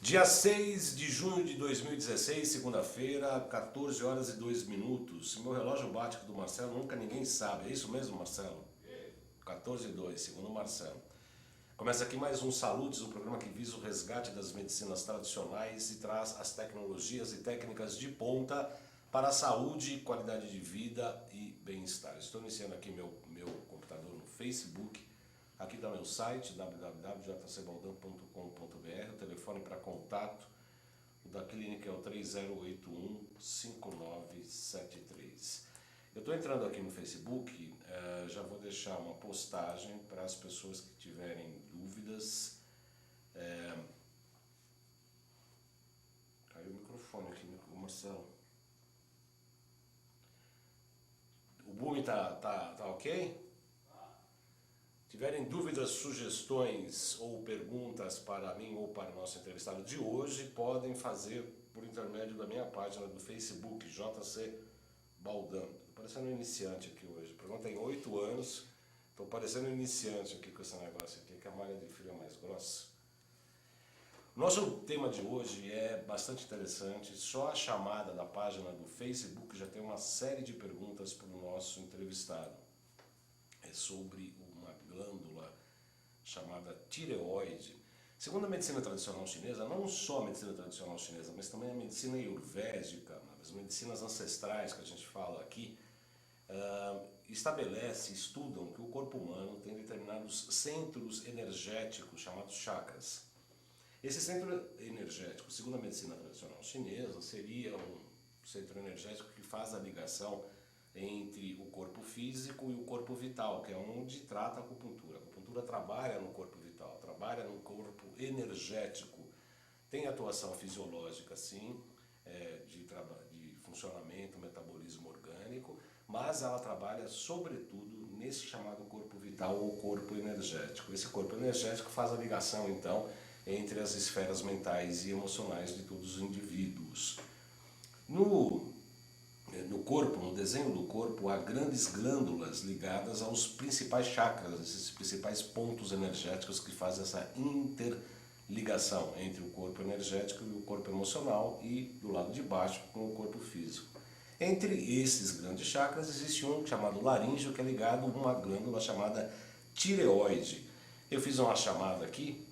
Dia 6 de junho de 2016, segunda-feira, 14 horas e 2 minutos. Se meu relógio bate com o do Marcelo, nunca ninguém sabe. É isso mesmo, Marcelo? 14 e 2, segundo o Marcelo. Começa aqui mais um Saludes, um programa que visa o resgate das medicinas tradicionais e traz as tecnologias e técnicas de ponta para a saúde, qualidade de vida e bem-estar. Estou iniciando aqui meu computador no Facebook. Aqui está meu site, www.jcbaldan.com.br, o telefone para contato da clínica é o 3081-5973. Eu estou entrando aqui no Facebook, já vou deixar uma postagem para as pessoas que tiverem dúvidas. Caiu o microfone aqui, Marcelo. O boom tá ok? Tiverem dúvidas, sugestões ou perguntas para mim ou para o nosso entrevistado de hoje, podem fazer por intermédio da minha página do Facebook, JC Baldan. Estou parecendo um iniciante aqui hoje. O programa tem 8 anos, estou parecendo um iniciante aqui com esse negócio aqui, que a malha de fio é mais grossa. Nosso tema de hoje é bastante interessante. Só a chamada da página do Facebook já tem uma série de perguntas para o nosso entrevistado. É sobre uma glândula chamada tireoide. Segundo a medicina tradicional chinesa, não só a medicina tradicional chinesa, mas também a medicina ayurvédica, as medicinas ancestrais que a gente fala aqui, estudam que o corpo humano tem determinados centros energéticos chamados chakras. Esse centro energético, segundo a medicina tradicional chinesa, seria um centro energético que faz a ligação entre o corpo físico e o corpo vital, que é onde trata a acupuntura. A acupuntura trabalha no corpo vital, trabalha no corpo energético. Tem atuação fisiológica, sim, de funcionamento, metabolismo orgânico, mas ela trabalha sobretudo nesse chamado corpo vital ou corpo energético. Esse corpo energético faz a ligação, então, entre as esferas mentais e emocionais de todos os indivíduos. No corpo, no desenho do corpo, há grandes glândulas ligadas aos principais chakras, esses principais pontos energéticos que fazem essa interligação entre o corpo energético e o corpo emocional e, do lado de baixo, com o corpo físico. Entre esses grandes chakras existe um chamado laríngeo, que é ligado a uma glândula chamada tireoide. Eu fiz uma chamada aqui,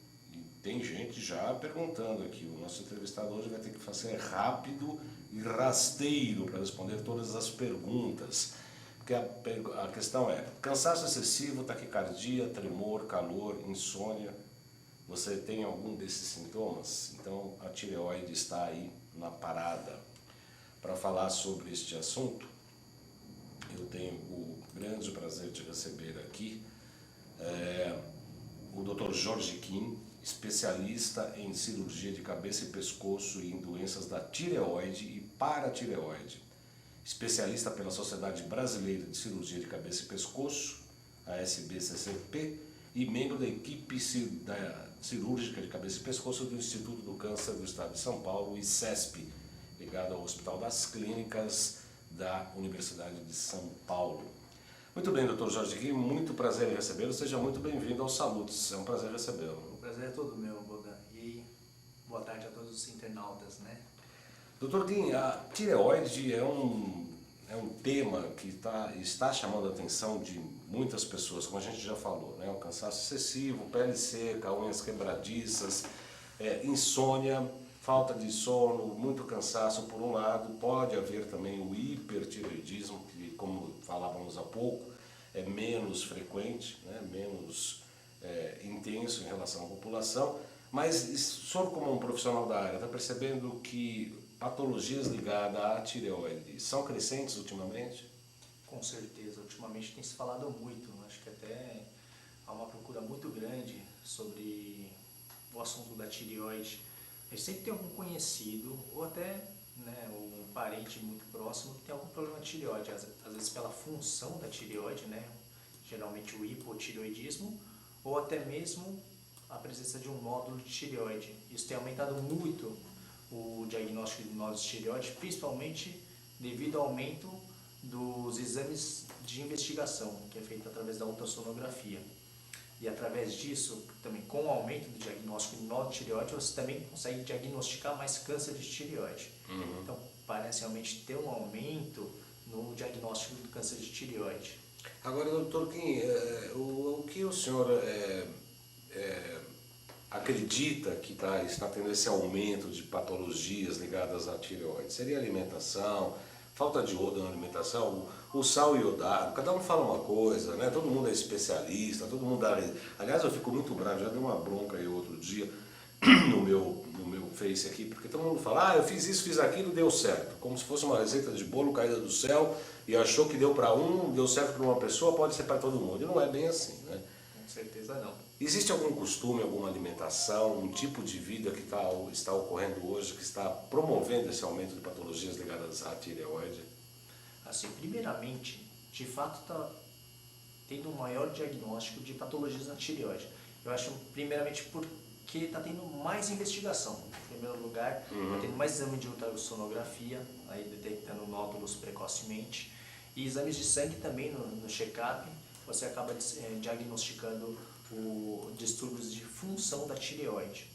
tem gente já perguntando aqui, o nosso entrevistado hoje vai ter que ser rápido e rasteiro para responder todas as perguntas. Porque a questão é, cansaço excessivo, taquicardia, tremor, calor, insônia, você tem algum desses sintomas? Então a tireoide está aí na parada. Para falar sobre este assunto, eu tenho o grande prazer de receber aqui o Dr. Jorge Kim, especialista em cirurgia de cabeça e pescoço e em doenças da tireoide e paratireoide, especialista pela Sociedade Brasileira de Cirurgia de Cabeça e Pescoço, a SBCCP, e membro da equipe cirúrgica de cabeça e pescoço do Instituto do Câncer do Estado de São Paulo, ICESP, ligado ao Hospital das Clínicas da Universidade de São Paulo. Muito bem, Dr. Jorge Kim, muito prazer em recebê-lo. Seja muito bem-vindo ao Saludes. É um prazer recebê-lo. O prazer é todo meu, Bodan. E boa tarde a todos os internautas, né? Dr. Kim, a tireoide é um tema que está chamando a atenção de muitas pessoas, como a gente já falou, né? O cansaço excessivo, pele seca, unhas quebradiças, insônia, falta de sono, muito cansaço por um lado. Pode haver também o hipertireoidismo, que, como falávamos há pouco, é menos frequente, né? Menos intenso em relação à população. Mas o senhor, como um profissional da área, está percebendo que patologias ligadas à tireoide são crescentes ultimamente? Com certeza, ultimamente tem se falado muito, acho que até há uma procura muito grande sobre o assunto da tireoide. A gente sempre tem algum conhecido, ou até um parente muito próximo que tem algum problema de tireoide, às vezes pela função da tireoide, geralmente o hipotireoidismo, ou até mesmo a presença de um nódulo de tireoide. Isso tem aumentado muito o diagnóstico de nódulos de tireoide, principalmente devido ao aumento dos exames de investigação, que é feito através da ultrassonografia. E através disso, também com o aumento do diagnóstico no tireoide, você também consegue diagnosticar mais câncer de tireoide. Então, parece realmente ter um aumento no diagnóstico do câncer de tireoide. Agora, doutor Kim, o que o senhor acredita que está tendo esse aumento de patologias ligadas à tireoide? Seria alimentação, falta de iodo na alimentação, o sal iodado, cada um fala uma coisa, né? Todo mundo é especialista, todo mundo dá... Aliás, eu fico muito bravo, já dei uma bronca aí outro dia no meu Face aqui, porque todo mundo fala, eu fiz isso, fiz aquilo, deu certo. Como se fosse uma receita de bolo caída do céu e achou que deu para um, deu certo para uma pessoa, pode ser para todo mundo. E não é bem assim, né? Com certeza não. Existe algum costume, alguma alimentação, um tipo de vida que está ocorrendo hoje, que está promovendo esse aumento de patologias ligadas à tireoide? Assim, primeiramente, de fato está tendo um maior diagnóstico de patologias na tireoide. Eu acho, primeiramente, porque está tendo mais investigação. Em primeiro lugar, está tendo mais exame de ultrassonografia, aí detectando nódulos precocemente, e exames de sangue também no check-up, você acaba diagnosticando distúrbios de função da tireoide.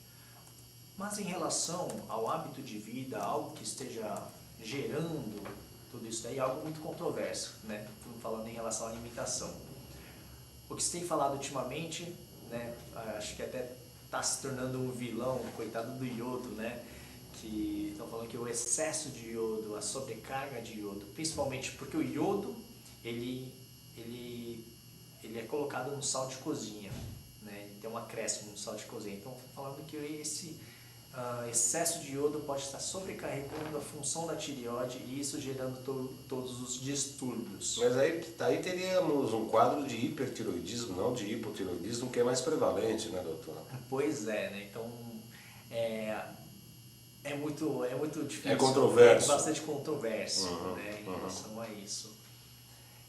Mas em relação ao hábito de vida, algo que esteja gerando tudo isso daí, é algo muito controverso, né? Falando em relação à alimentação. O que se tem falado ultimamente, né, acho que até está se tornando um vilão, coitado do iodo, né? Que estão falando que o excesso de iodo, a sobrecarga de iodo, principalmente porque o iodo, ele é colocado no sal de cozinha, né? Tem um acréscimo no sal de cozinha. Então, falando que esse excesso de iodo pode estar sobrecarregando a função da tireoide e isso gerando todos os distúrbios. Mas aí teríamos um quadro de hipertiroidismo, não de hipotiroidismo, que é mais prevalente, né, doutor? Pois é, né? Então é muito difícil. É controverso. É bastante controverso, né, em relação a isso.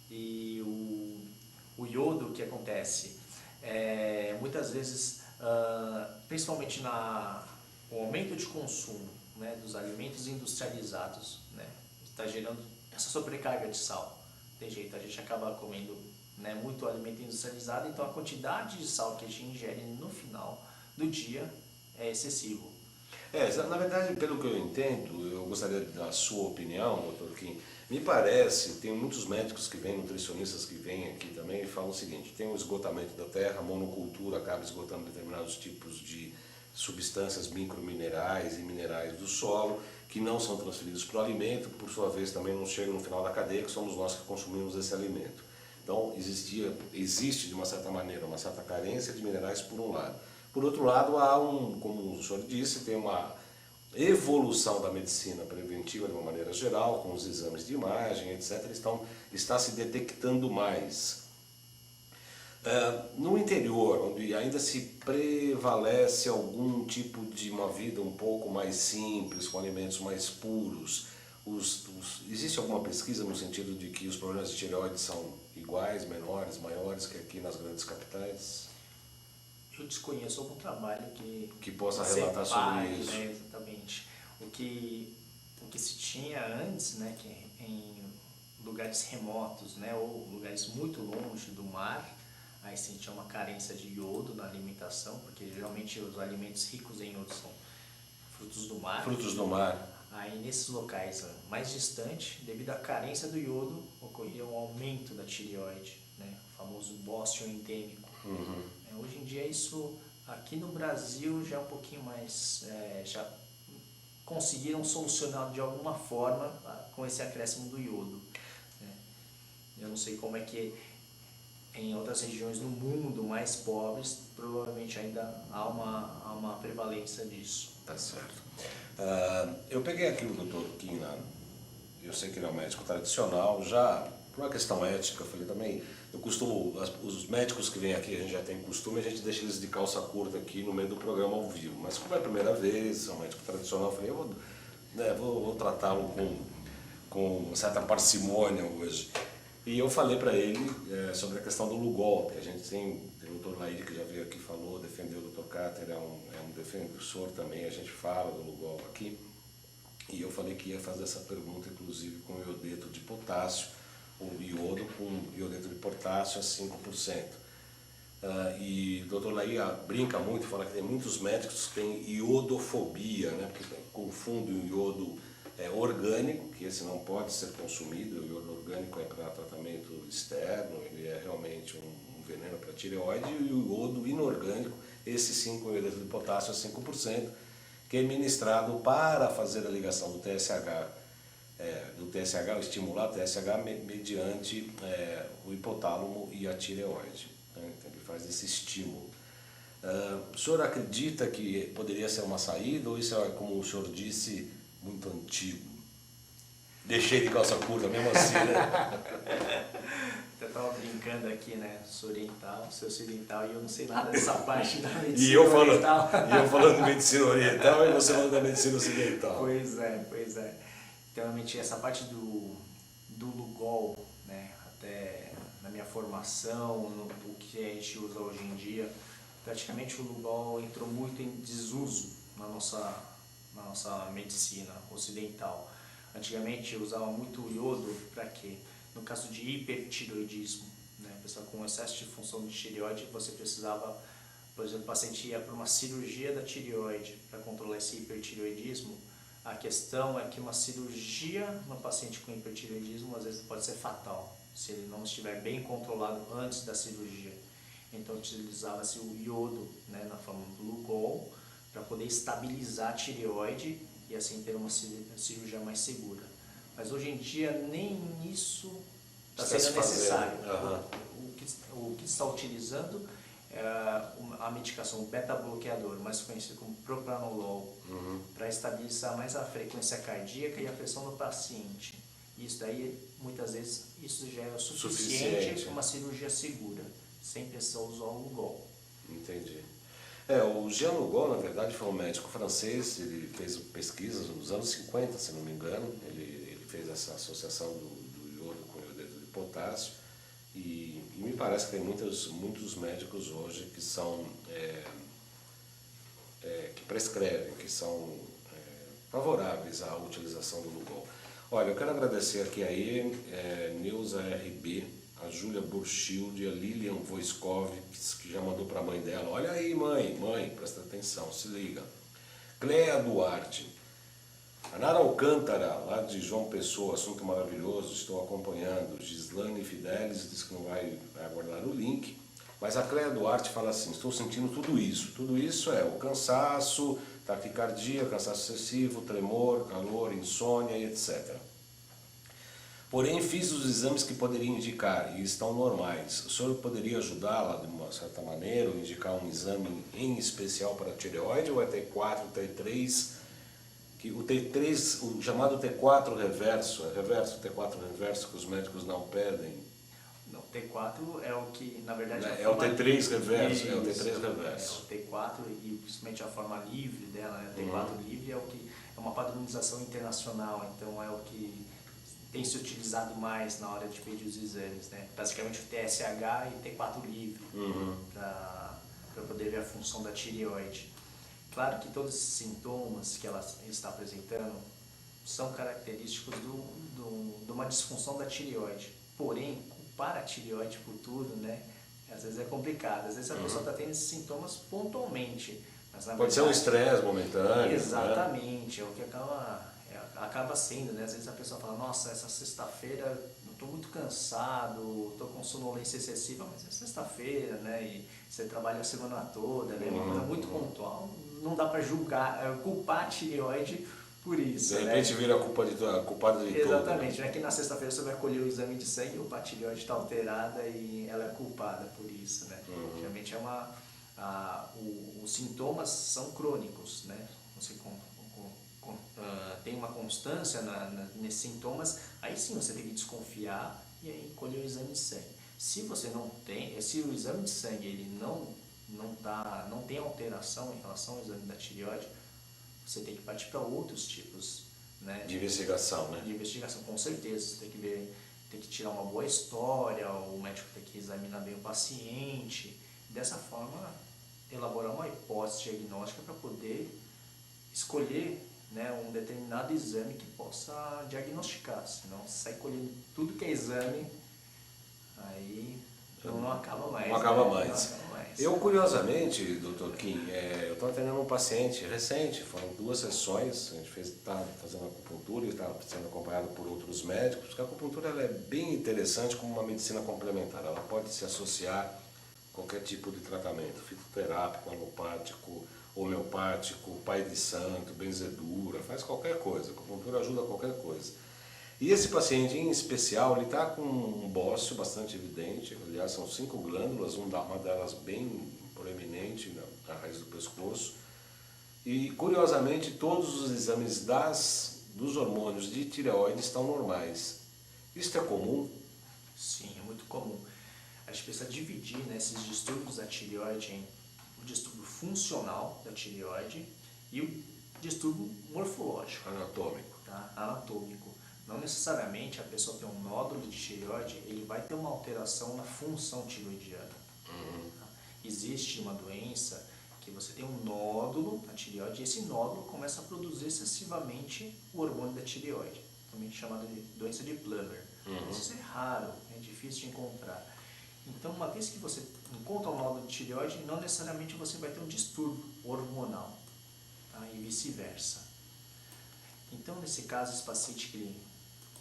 E o iodo, o que acontece? Muitas vezes, principalmente o aumento de consumo, né, dos alimentos industrializados, né, está gerando essa sobrecarga de sal. Tem jeito, a gente acaba comendo, né, muito alimento industrializado, então a quantidade de sal que a gente ingere no final do dia é excessivo. Na verdade, pelo que eu entendo, eu gostaria da sua opinião, doutor Kim. Me parece, tem muitos médicos que vêm, nutricionistas que vêm aqui também e falam o seguinte: tem o esgotamento da terra, a monocultura acaba esgotando determinados tipos de substâncias microminerais e minerais do solo que não são transferidos para o alimento, por sua vez também não chegam no final da cadeia, que somos nós que consumimos esse alimento. Então existe de uma certa maneira uma certa carência de minerais por um lado. Por outro lado, como o senhor disse, tem uma evolução da medicina preventiva de uma maneira geral, com os exames de imagem, etc. Está se detectando mais. No interior, onde ainda se prevalece algum tipo de uma vida um pouco mais simples, com alimentos mais puros, existe alguma pesquisa no sentido de que os problemas de tireoide são iguais, menores, maiores que aqui nas grandes capitais? Eu desconheço algum trabalho que possa relatar sobre isso. Né, exatamente. O que se tinha antes, né, que em lugares remotos, né, ou lugares muito longe do mar, aí sim tinha uma carência de iodo na alimentação, porque geralmente os alimentos ricos em iodo são frutos do mar. Frutos do mar. Aí nesses locais mais distantes, devido à carência do iodo, ocorria um aumento da tireoide, né, o famoso bócio endêmico. Hoje em dia isso aqui no Brasil já é um pouquinho mais, já conseguiram solucionar de alguma forma com esse acréscimo do iodo, né? Eu não sei como é que em outras regiões do mundo mais pobres, provavelmente ainda há uma prevalência disso. Tá certo. Eu peguei aqui o Dr. Kim, eu sei que ele é um médico tradicional, já por uma questão ética, eu falei também, os médicos que vêm aqui, a gente já tem costume, a gente deixa eles de calça curta aqui no meio do programa ao vivo, mas como é a primeira vez, é um médico tradicional, eu falei, vou tratá-lo com certa parcimônia hoje. E eu falei para ele sobre a questão do Lugol, que a gente tem o Dr. Laíde que já veio aqui, falou, defendeu o Dr. Cáter, é um defensor também, a gente fala do Lugol aqui. E eu falei que ia fazer essa pergunta, inclusive, com iodeto de potássio, o iodo com iodeto de potássio a 5%. E o Dr. Laí brinca muito, fala que tem muitos médicos que têm iodofobia, né? Porque confundem o iodo orgânico, que esse não pode ser consumido, o iodo orgânico é para tratamento externo, ele é realmente um veneno para tireoide, e o iodo inorgânico, esse sim com iodeto de potássio a 5%, que é ministrado para fazer a ligação do TSH, o estimular o TSH mediante o hipotálamo e a tireoide. Né? Então ele faz esse estímulo. O senhor acredita que poderia ser uma saída ou isso é, como o senhor disse, muito antigo? Deixei de calça curta mesmo assim, né? Eu estava brincando aqui, né? Sou oriental, sou ocidental e eu não sei nada dessa parte da medicina oriental. E eu falando de medicina oriental e você falando da medicina ocidental. Pois é. Então, realmente, essa parte do Lugol, né? Até na minha formação, o que a gente usa hoje em dia, praticamente o Lugol entrou muito em desuso na nossa medicina ocidental. Antigamente usava muito o iodo para quê? No caso de hipertireoidismo, né? A pessoa com excesso de função de tireoide, você precisava, por exemplo, o paciente ia para uma cirurgia da tireoide para controlar esse hipertireoidismo. A questão é que uma cirurgia no paciente com hipertireoidismo às vezes pode ser fatal, se ele não estiver bem controlado antes da cirurgia. Então utilizava-se o iodo, né, na forma do Lugol, para poder estabilizar a tireoide e assim ter uma cirurgia mais segura. Mas hoje em dia nem isso está sendo necessário. O que está utilizando é a medicação beta-bloqueador, mais conhecido como propranolol, para estabilizar mais a frequência cardíaca e a pressão do paciente. Isso daí, muitas vezes, isso já é o suficiente para uma cirurgia segura, sem precisar usar o Lugol. Entendi. O Jean Lugol, na verdade, foi um médico francês, ele fez pesquisas nos anos 50, se não me engano, ele fez essa associação do iodo com o iodeto de potássio e me parece que tem muitos médicos hoje que são que prescrevem, que são favoráveis à utilização do Lugol. Olha, eu quero agradecer aqui aí Neuza RB, a Júlia Burchild, a Lilian Voiskov, que já mandou para a mãe dela. Olha aí, mãe, presta atenção, se liga. Cléa Duarte, a Nara Alcântara, lá de João Pessoa, assunto maravilhoso, estou acompanhando. Gislane Fidelis diz que não vai aguardar o link. Mas a Cléa Duarte fala assim, estou sentindo tudo isso. Tudo isso é o cansaço, taquicardia, cansaço excessivo, tremor, calor, insônia e etc. Porém, fiz os exames que poderiam indicar e estão normais. O senhor poderia ajudá-la de uma certa maneira ou indicar um exame em especial para a tireoide ou é T4, T3? Que o T3, o chamado T4 reverso, reverso T4 reverso que os médicos não pedem. Não, T4 é o que, na verdade, é o T3 reverso, é o T3 reverso. É o T4 e principalmente a forma livre dela, né? T4 livre é o que é uma padronização internacional, então é o que tem se utilizado mais na hora de pedir os exames, né? Basicamente o TSH e T4 livre, para poder ver a função da tireoide. Claro que todos esses sintomas que ela está apresentando são característicos de uma disfunção da tireoide. Porém, culpar a tireoide por tudo, né? Às vezes é complicado. Às vezes a pessoa está tendo esses sintomas pontualmente. Mas, pode ser um estresse momentâneo. Exatamente, né? É o que acaba sendo, né? Às vezes a pessoa fala, nossa, essa sexta-feira eu estou muito cansado, estou com sonolência excessiva, mas é sexta-feira, né? E você trabalha a semana toda, né? Uma coisa muito pontual. Não dá para julgar, culpar a tireoide por isso. De repente vira culpada de tudo. Exatamente, né? Que na sexta-feira você vai colher o exame de sangue, a tireoide está alterada e ela é culpada por isso, né? Geralmente os sintomas são crônicos, né? Você tem uma constância nesses sintomas, aí sim você tem que desconfiar e aí colher o exame de sangue. Se você não tem, se o exame de sangue ele não tem alteração em relação ao exame da tireoide, você tem que partir para outros tipos, né, de investigação, né? De investigação, com certeza. Você tem que ver, tem que tirar uma boa história, o médico tem que examinar bem o paciente, dessa forma elaborar uma hipótese diagnóstica para poder escolher, né, um determinado exame que possa diagnosticar, senão sai colhendo tudo que é exame, aí Não acaba mais. Não acaba né? mais. Não acaba mais. Eu, curiosamente, doutor Kim, eu estou atendendo um paciente recente, foram 2 sessões, a gente está fazendo acupuntura e está sendo acompanhado por outros médicos, porque a acupuntura ela é bem interessante como uma medicina complementar, ela pode se associar a qualquer tipo de tratamento, fitoterápico, alopático, homeopático, pai de santo, benzedura, faz qualquer coisa, a acupuntura ajuda a qualquer coisa. E esse paciente em especial, ele está com um bócio bastante evidente, aliás são 5 glândulas, uma delas bem proeminente na raiz do pescoço. E curiosamente todos os exames dos hormônios de tireoide estão normais. Isso é comum? Sim, é muito comum. A gente precisa dividir, né, esses distúrbios da tireoide em o distúrbio funcional da tireoide e o distúrbio morfológico. Anatômico. Tá? Anatômico. Não necessariamente a pessoa tem um nódulo de tireoide, ele vai ter uma alteração na função tireoidiana. Tá? Existe uma doença que você tem um nódulo na tireoide e esse nódulo começa a produzir excessivamente o hormônio da tireoide, também chamada de doença de Plummer. Isso é raro, é difícil de encontrar. Então, uma vez que você encontra um nódulo de tireoide, não necessariamente você vai ter um distúrbio hormonal, tá? E vice-versa. Então, nesse caso, esse paciente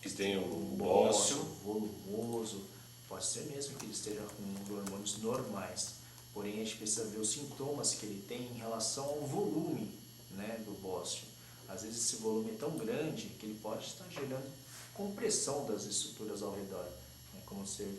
Que tem um bócio volumoso, pode ser mesmo que ele esteja com hormônios normais, porém a gente precisa ver os sintomas que ele tem em relação ao volume, né, do bócio. Às vezes esse volume é tão grande que ele pode estar gerando compressão das estruturas ao redor, né, como você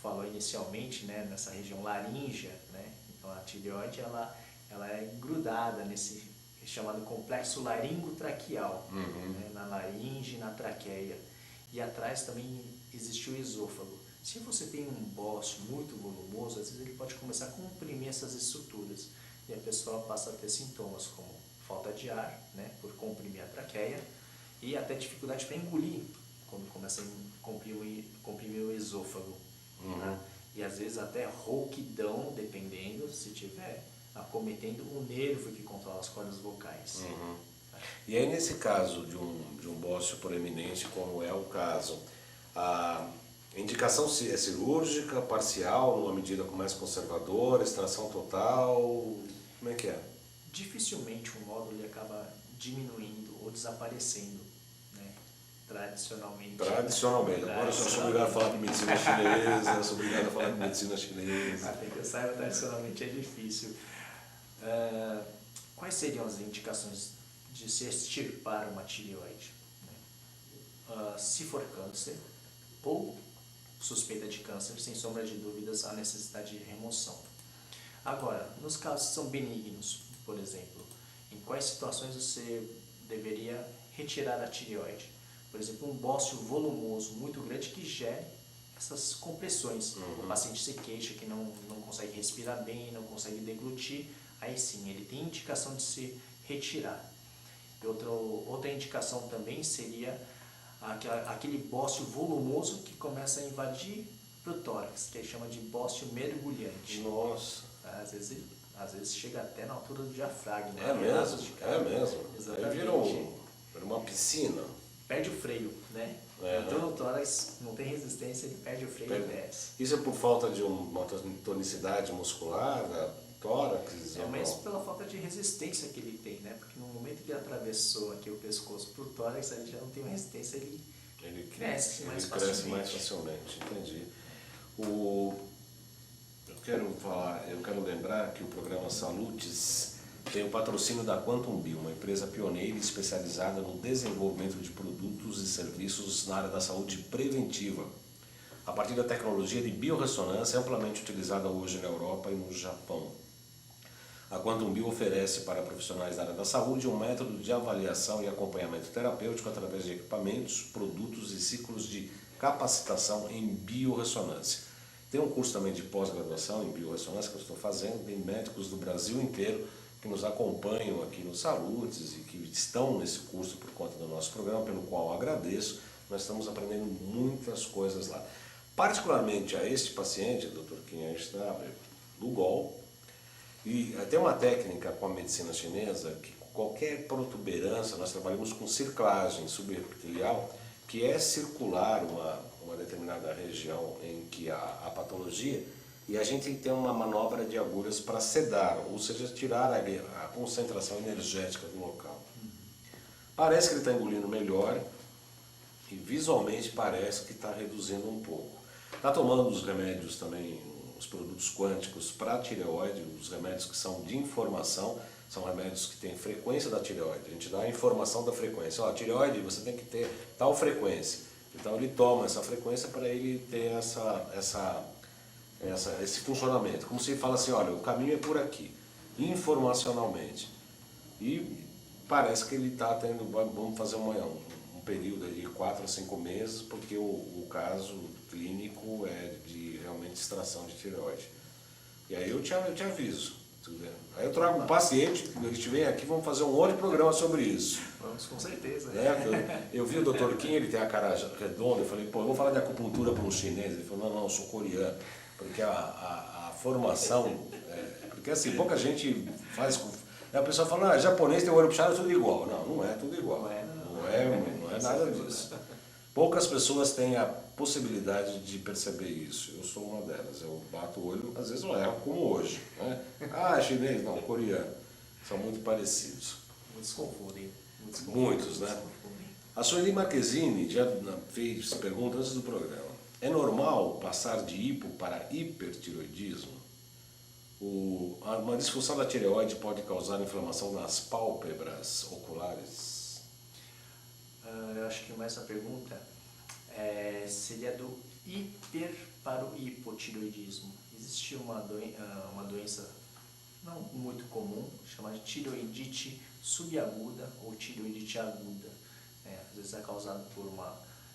falou inicialmente, né, nessa região laríngea, né, então a tireoide ela é grudada nesse chamado complexo laringotraqueal, né, na laringe e na traqueia. E atrás também existe o esôfago. Se você tem um bócio muito volumoso, às vezes ele pode começar a comprimir essas estruturas e a pessoa passa a ter sintomas como falta de ar, né, por comprimir a traqueia, e até dificuldade para engolir quando começa a comprimir o esôfago. Tá? E às vezes até rouquidão, dependendo, se tiver acometendo o nervo que controla as cordas vocais. E aí, nesse caso de um bócio proeminente, como é o caso, a indicação é cirúrgica, parcial, numa medida mais conservadora, extração total, como é que é? Dificilmente um nódulo ele acaba diminuindo ou desaparecendo, né? Tradicionalmente. Tradicionalmente. Agora eu sou obrigado a falar de medicina chinesa, sou obrigado a falar de medicina chinesa. Até que eu saiba, tradicionalmente é difícil. Quais seriam as indicações de se extirpar uma tireoide? Se for câncer ou suspeita de câncer, sem sombra de dúvidas, há necessidade de remoção. Agora, nos casos que são benignos, por exemplo, em quais situações você deveria retirar a tireoide? Por exemplo, um bócio volumoso muito grande que gere essas compressões. O paciente se queixa que não consegue respirar bem, não consegue deglutir, aí sim, ele tem indicação de se retirar. E outra indicação também seria aquele bócio volumoso que começa a invadir para o tórax, que ele chama de bócio mergulhante. Nossa! Às vezes chega até na altura do diafragma. É mesmo? É mesmo. Exatamente. Aí virou uma piscina. Perde o freio, né? Então o tórax não tem resistência, ele perde o freio e desce. Isso é por falta de uma tonicidade muscular, tórax? É, mas pela falta de resistência que ele tem, né? Porque no momento que ele atravessou aqui o pescoço para o tórax, ele já não tem uma resistência, ele cresce mais facilmente. Entendi. Eu quero lembrar que o programa Salutes tem o patrocínio da Quantum Bio, uma empresa pioneira e especializada no desenvolvimento de produtos e serviços na área da saúde preventiva, a partir da tecnologia de biorressonância amplamente utilizada hoje na Europa e no Japão. A Quantum Bio oferece para profissionais da área da saúde um método de avaliação e acompanhamento terapêutico através de equipamentos, produtos e ciclos de capacitação em biorressonância. Tem um curso também de pós-graduação em biorressonância que eu estou fazendo, tem médicos do Brasil inteiro que nos acompanham aqui no Salutes e que estão nesse curso por conta do nosso programa, pelo qual eu agradeço. Nós estamos aprendendo muitas coisas lá. Particularmente a este paciente, Dr. Kim, a gente está no GOL, e tem uma técnica com a medicina chinesa que qualquer protuberância, nós trabalhamos com circlagem subepitelial, que é circular uma determinada região em que a patologia, E a gente tem que ter uma manobra de agulhas para sedar, ou seja, tirar a concentração energética do local. Parece que ele está engolindo melhor e visualmente parece que está reduzindo um pouco. Está tomando os remédios também, os produtos quânticos para a tireoide, os remédios que são de informação, são remédios que têm frequência da tireoide. A gente dá a informação da frequência. Ó, a tireoide você tem que ter tal frequência. Então ele toma essa frequência para ele ter esse funcionamento. Como se fala assim, olha, o caminho é por aqui, informacionalmente. E parece que ele está tendo, vamos fazer um período de 4 a 5 meses, porque o caso clínico é de realmente extração de tireoide. E aí eu te aviso. Aí eu trago um paciente, a gente vem aqui, vamos fazer um outro programa sobre isso. Vamos, com certeza. Eu vi o Dr. Kim, ele tem a cara redonda, eu falei, pô, eu vou falar de acupuntura para um chinês. Ele falou, não, eu sou coreano. Porque a formação, porque assim, pouca gente faz. A pessoa fala, japonês tem o olho puxado, é tudo igual. Não, não é tudo igual. Não é nada disso. Poucas pessoas têm a possibilidade de perceber isso. Eu sou uma delas. Eu bato o olho, às vezes eu erro, como hoje. Né? Chinês, não, coreano. São muito parecidos. Muitos confundem. Muitos, né? A Sueli Marquezine já fez pergunta antes do programa. É normal passar de hipo para hipertiroidismo? Uma disfunção da tireoide pode causar inflamação nas pálpebras oculares? Eu acho que mais essa pergunta seria do hiper para o hipotireoidismo. Existe uma doença não muito comum, chamada de tireoidite subaguda ou tireoidite aguda. Às vezes é causada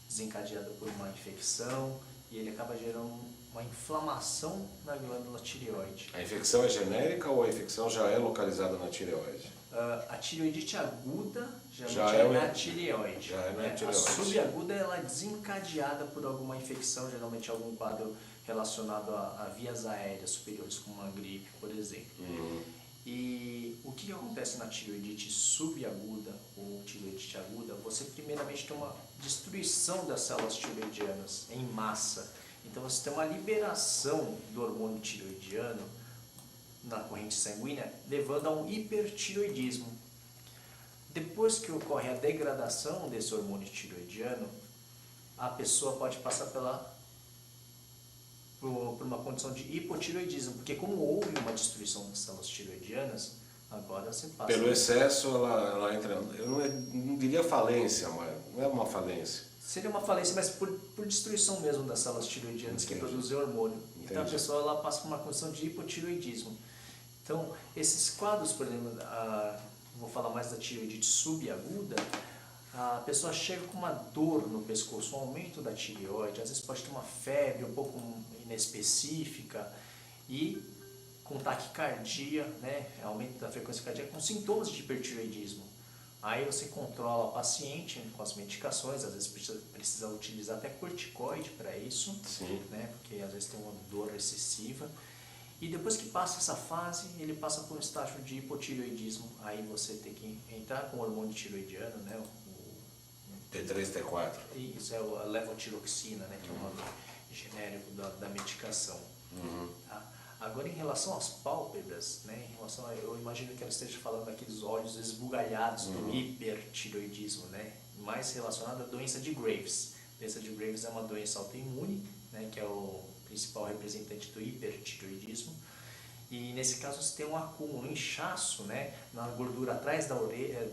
desencadeada por uma infecção e ele acaba gerando uma inflamação na glândula tireoide. A infecção é genérica ou a infecção já é localizada na tireoide? A tireoidite aguda já é na tireoide. Já é na tireoide. A subaguda ela é desencadeada por alguma infecção, geralmente algum quadro relacionado a vias aéreas superiores, como uma gripe, por exemplo. E o que acontece na tireoidite subaguda ou tireoidite aguda? Você primeiramente tem uma destruição das células tireoidianas em massa. Então você tem uma liberação do hormônio tireoidiano na corrente sanguínea, levando a um hipertireoidismo. Depois que ocorre a degradação desse hormônio tireoidiano, a pessoa pode passar por uma condição de hipotireoidismo, porque como houve uma destruição das células tireoidianas, agora você passa... Pelo excesso, ela entra... Eu não diria falência, mas não é uma falência. Seria uma falência, mas por destruição mesmo das células tireoidianas. Entendi. Que produzem hormônio. Entendi. Então a pessoa ela passa por uma condição de hipotireoidismo. Então, esses quadros, por exemplo, vou falar mais da tireoidite subaguda, a pessoa chega com uma dor no pescoço, um aumento da tireoide, às vezes pode ter uma febre um pouco inespecífica e com taquicardia, né, aumento da frequência cardíaca, com sintomas de hipertireoidismo. Aí você controla o paciente com as medicações, às vezes precisa utilizar até corticoide para isso, né, porque às vezes tem uma dor excessiva. E depois que passa essa fase, ele passa por um estágio de hipotireoidismo. Aí você tem que entrar com o hormônio tireoidiano, né? T3, T4. Isso, é a levotiroxina, né? Que é o nome genérico da medicação. Tá? Agora, em relação às pálpebras, né? Eu imagino que ela esteja falando aqui dos olhos esbugalhados do hipertireoidismo, né? Mais relacionado à doença de Graves. A doença de Graves é uma doença autoimune, né? Que é o principal representante do hipertireoidismo, e nesse caso você tem um acúmulo, um inchaço, né, na gordura atrás da orelha,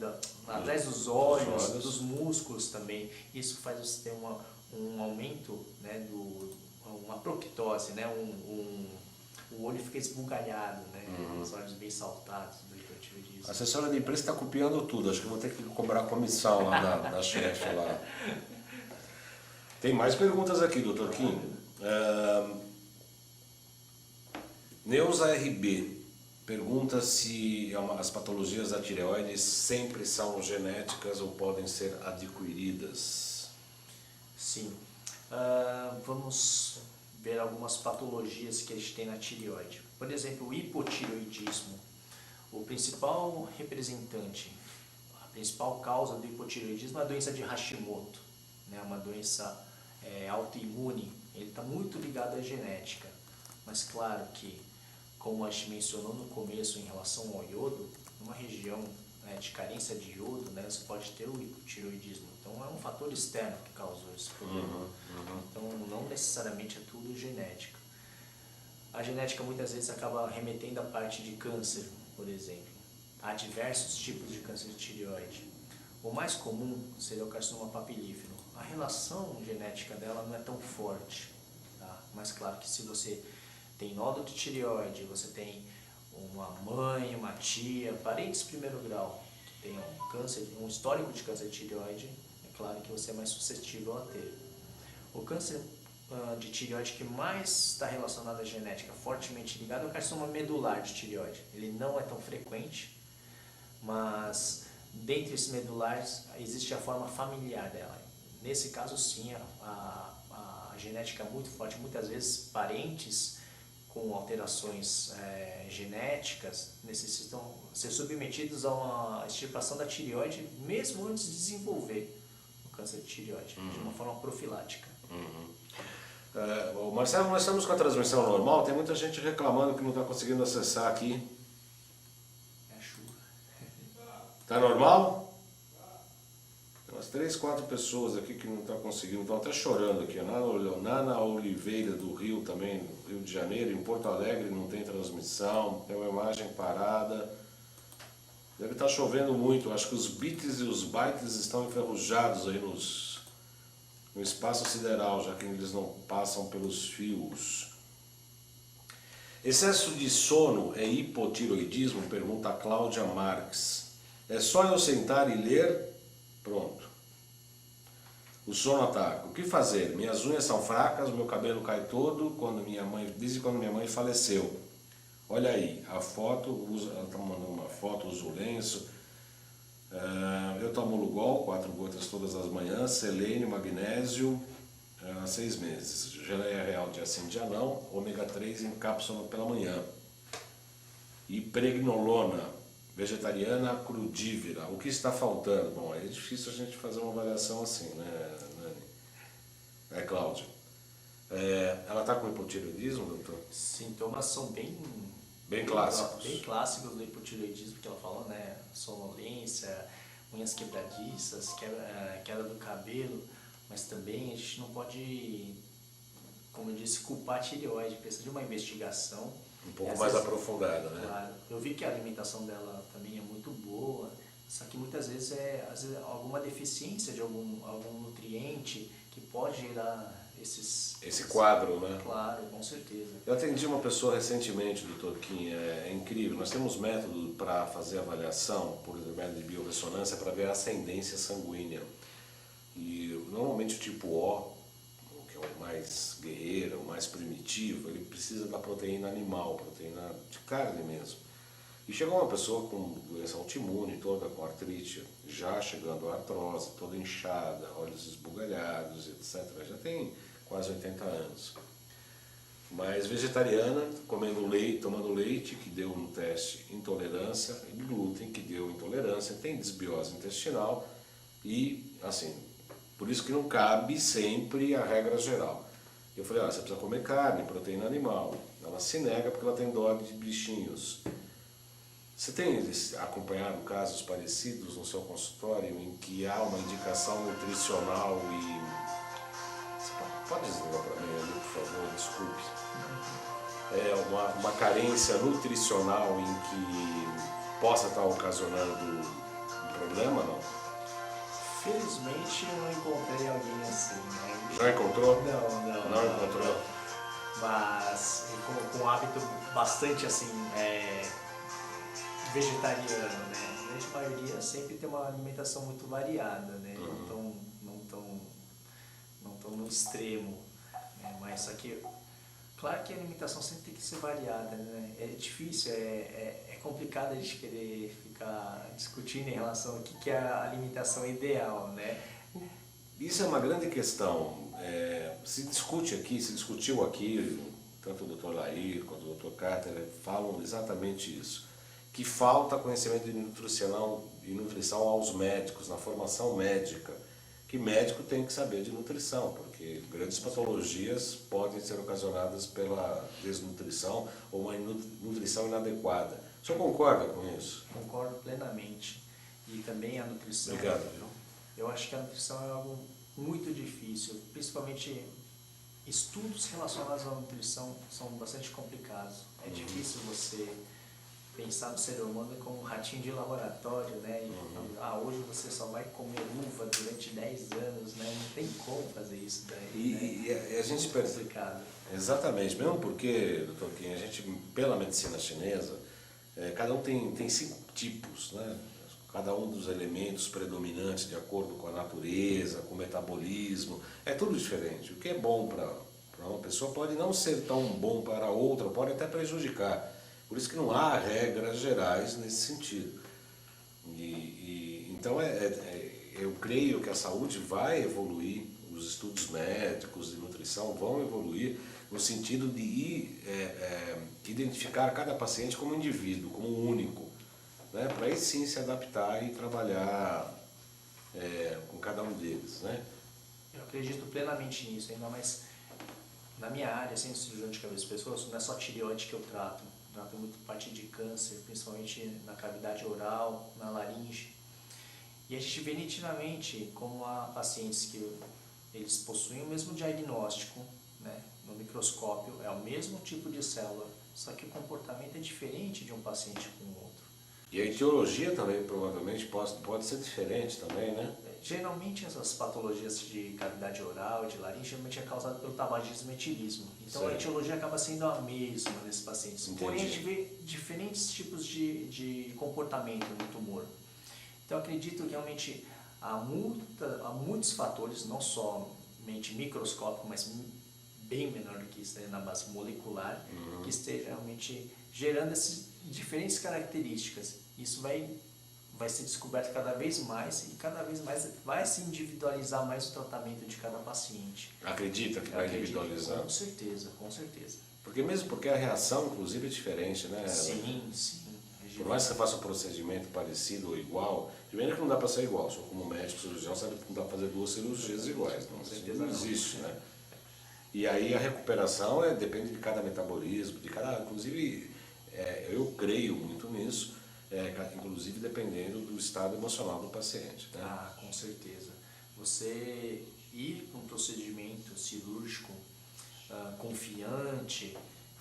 atrás dos olhos, dos músculos também. Isso faz você ter um aumento, né, uma proctose, né, o olho fica esbugalhado, né, os olhos bem saltados do hipertireoidismo. A assessora de imprensa está copiando tudo, acho que vou ter que cobrar comissão lá da chefe lá. Tem mais perguntas aqui, Dr. Kim. Neuza RB pergunta se as patologias da tireoide sempre são genéticas ou podem ser adquiridas. Sim. Vamos ver algumas patologias que a gente tem na tireoide. Por exemplo, o hipotireoidismo. O principal representante, a principal causa do hipotireoidismo é a doença de Hashimoto, né? Uma doença autoimune. Ele está muito ligado à genética. Mas claro que, como a gente mencionou no começo em relação ao iodo, numa região, né, de carência de iodo, né, você pode ter o hipotireoidismo. Então é um fator externo que causou esse problema. Então não necessariamente é tudo genética. A genética muitas vezes acaba remetendo à parte de câncer, por exemplo. Há diversos tipos de câncer de tireoide. O mais comum seria o carcinoma papilífero. A relação genética dela não é tão forte, tá? Mas claro que se você tem nódulo de tireoide, você tem uma mãe, uma tia, parentes de primeiro grau que tem um câncer, um histórico de câncer de tireoide, é claro que você é mais suscetível a ter. O câncer de tireoide que mais está relacionado à genética, fortemente ligado, é o carcinoma medular de tireoide. Ele não é tão frequente, mas dentre esses medulares existe a forma familiar dela. Nesse caso sim, a genética é muito forte, muitas vezes parentes com alterações genéticas necessitam ser submetidos a uma extirpação da tireoide mesmo antes de desenvolver o câncer de tireoide, de uma forma profilática. Marcelo, nós estamos com a transmissão normal, tem muita gente reclamando que não está conseguindo acessar aqui. É a chuva. Tá normal? Tem umas 3, 4 pessoas aqui que não estão conseguindo, estão até chorando aqui. Nana Oliveira do Rio também, no Rio de Janeiro, em Porto Alegre não tem transmissão, tem uma imagem parada. Deve estar chovendo muito, acho que os bits e os bytes estão enferrujados aí no espaço sideral, já que eles não passam pelos fios. Excesso de sono é hipotiroidismo? Pergunta a Cláudia Marques. É só eu sentar e ler? Pronto. O sono ataca. O que fazer? Minhas unhas são fracas, meu cabelo cai todo desde quando minha mãe faleceu. Olha aí, a foto, ela está mandando uma foto, usa o lenço. Eu tomo Lugol, 4 gotas todas as manhãs, selênio, magnésio, há 6 meses. Geleia real dia sim, dia não, ômega 3 em cápsula pela manhã. E pregnolona, vegetariana crudívora. O que está faltando? Bom, é difícil a gente fazer uma avaliação assim, né, Nani? Cláudia. Ela está com hipotireoidismo, doutor? Sintomas são bem clássicos. Bem clássicos do hipotireoidismo, que ela falou, né? Sonolência, unhas quebradiças, queda do cabelo, mas também a gente não pode, como eu disse, culpar a tireoide, precisa de uma investigação. Um pouco mais aprofundada, né? Claro. Eu vi que a alimentação dela também é muito boa, só que muitas vezes alguma deficiência de algum nutriente que pode gerar esse quadro, né? Claro, com certeza. Eu atendi uma pessoa recentemente, doutor Kim, é incrível. Nós temos método para fazer avaliação, por método de biorressonância, para ver a ascendência sanguínea. E normalmente o tipo O, que é o mais guerreiro, o mais primitivo, ele precisa da proteína animal, proteína de carne mesmo. E chegou uma pessoa com doença autoimune, toda com artrite, já chegando à artrose, toda inchada, olhos esbugalhados, etc. Já tem quase 80 anos. Mas vegetariana, comendo leite, tomando leite, que deu no teste intolerância, e glúten, que deu intolerância, tem desbiose intestinal e, assim, por isso que não cabe sempre a regra geral. Eu falei, você precisa comer carne, proteína animal. Ela se nega porque ela tem dó de bichinhos. Você tem acompanhado casos parecidos no seu consultório em que há uma indicação nutricional e... Você pode desligar para mim ali, por favor, desculpe. Uma carência nutricional em que possa estar ocasionando um problema, não? Felizmente eu não encontrei alguém assim, né? Já encontrou? Não encontrou? Mas com um hábito bastante assim, vegetariano, né? A grande maioria sempre tem uma alimentação muito variada, né? Não tão no extremo, né? Mas só que, claro que a alimentação sempre tem que ser variada, né? É difícil, é complicado a gente querer ficar discutindo em relação ao que é a alimentação ideal, né? Isso é uma grande questão. Se discutiu aqui, tanto o Dr. Lair quanto o Dr. Carter falam exatamente isso. Que falta conhecimento de nutrição aos médicos, na formação médica, que médico tem que saber de nutrição, porque grandes patologias podem ser ocasionadas pela desnutrição ou uma nutrição inadequada. O senhor concorda com isso? Concordo plenamente. E também a nutrição. Obrigado, viu? Eu acho que a nutrição é algo muito difícil, principalmente estudos relacionados à nutrição são bastante complicados. É difícil você pensar no ser humano como um ratinho de laboratório, né? E, hoje você só vai comer uva durante 10 anos, né? Não tem como fazer isso daí, E a gente percebe. Exatamente, mesmo porque, doutor Kim, a gente, pela medicina chinesa, cada um tem 5 tipos, né? Cada um dos elementos predominantes de acordo com a natureza, com o metabolismo, é tudo diferente. O que é bom para uma pessoa pode não ser tão bom para outra, pode até prejudicar. Por isso que não há regras gerais nesse sentido. Então eu creio que a saúde vai evoluir, os estudos médicos de nutrição vão evoluir no sentido de identificar cada paciente como um indivíduo, como um único, né? Para aí sim se adaptar e trabalhar com cada um deles, né? Eu acredito plenamente nisso, ainda mais na minha área, sendo cirurgião de cabeça de pessoas, não é só tireoide que eu trato muito parte de câncer, principalmente na cavidade oral, na laringe. E a gente vê nitidamente como há pacientes que eles possuem o mesmo diagnóstico, né? No microscópio é o mesmo tipo de célula, só que o comportamento é diferente de um paciente com o outro. E a etiologia também provavelmente pode ser diferente também, né? Geralmente essas patologias de cavidade oral, de laringe, geralmente é causada pelo tabagismo e etilismo. Então Certo. A etiologia acaba sendo a mesma nesses pacientes. Entendi. Porém a gente vê diferentes tipos de comportamento no tumor. Então acredito que realmente há muitos fatores, não somente microscópicos, mas bem menor do que isso, né, na base molecular, que esteja realmente gerando essas diferentes características. Isso vai ser descoberto cada vez mais e cada vez mais vai se individualizar mais o tratamento de cada paciente. Acredita que vai individualizar? Com certeza, com certeza. Mesmo porque a reação, inclusive, é diferente, né? Sim. Por mais que você faça um procedimento parecido ou igual, primeiro que não dá para ser igual. Só como médico cirurgião sabe que não dá para fazer 2 cirurgias iguais. Não existe, né? E aí a recuperação depende de cada metabolismo, inclusive, eu creio muito nisso, inclusive dependendo do estado emocional do paciente. Né? Com certeza. Você ir para um procedimento cirúrgico confiante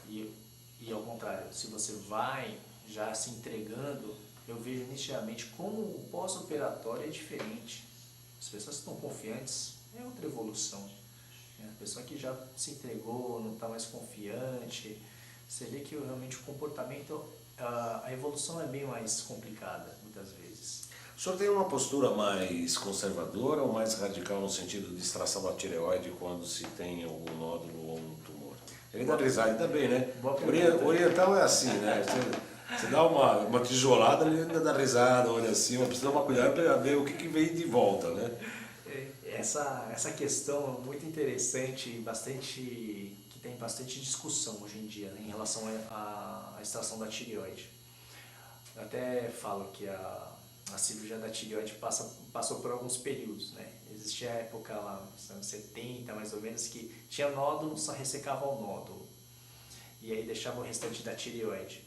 e ao contrário, se você vai já se entregando, eu vejo nitidamente como o pós-operatório é diferente. As pessoas que estão confiantes é outra evolução. A pessoa que já se entregou, não está mais confiante, você vê que realmente o comportamento, a evolução é bem mais complicada, muitas vezes. O senhor tem uma postura mais conservadora ou mais radical no sentido de extração da tireoide quando se tem algum nódulo ou um tumor? Ele dá risada também, né? O oriental é assim, né? Você dá uma tijolada, ele ainda dá risada, olha assim, mas precisa tomar cuidado para ver o que vem de volta, né? Essa questão é muito interessante e que tem bastante discussão hoje em dia, né, em relação à extração da tireoide. Eu até falo que a cirurgia da tireoide passou por alguns períodos, né? Existia a época lá, nos anos 70 mais ou menos, que tinha nódulo, só ressecava o nódulo. E aí deixava o restante da tireoide.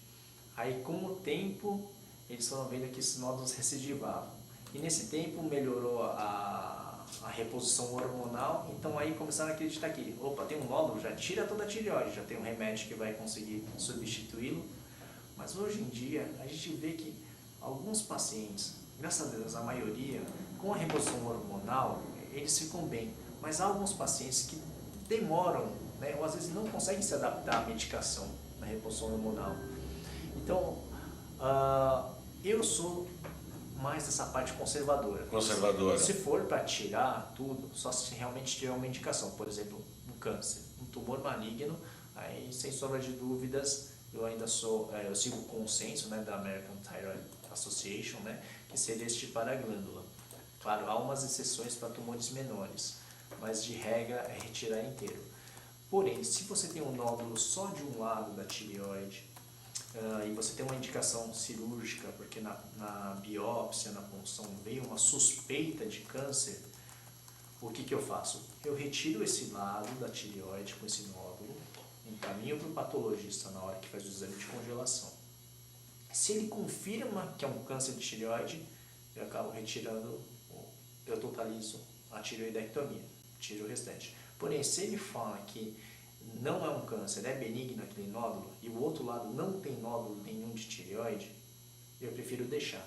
Aí com o tempo, eles foram vendo que esses nódulos recidivavam. E nesse tempo melhorou a reposição hormonal, então aí começaram a acreditar que, opa, tem um nódulo, já tira toda a tireoide, já tem um remédio que vai conseguir substituí-lo. Mas hoje em dia, a gente vê que alguns pacientes, graças a Deus a maioria, com a reposição hormonal, eles ficam bem. Mas há alguns pacientes que demoram, né, ou às vezes não conseguem se adaptar à medicação, na reposição hormonal. Então, eu sou mais dessa parte conservadora. Se for para tirar tudo, só se realmente tiver uma indicação, por exemplo, um câncer, um tumor maligno, aí sem sombra de dúvidas, eu sigo o consenso, né, da American Thyroid Association, né, que seria extirpar a glândula. Claro, há umas exceções para tumores menores, mas de regra é retirar inteiro. Porém, se você tem um nódulo só de um lado da tireoide, e você tem uma indicação cirúrgica, porque na biópsia, na punção, veio uma suspeita de câncer, o que eu faço? Eu retiro esse lado da tireoide com esse nódulo, encaminho para o patologista na hora que faz o exame de congelação. Se ele confirma que é um câncer de tireoide, eu acabo retirando, eu totalizo a tireoidectomia, tiro o restante. Porém, se ele fala que não é um câncer, é benigno aquele nódulo, e o outro lado não tem nódulo nenhum de tireoide, eu prefiro deixar.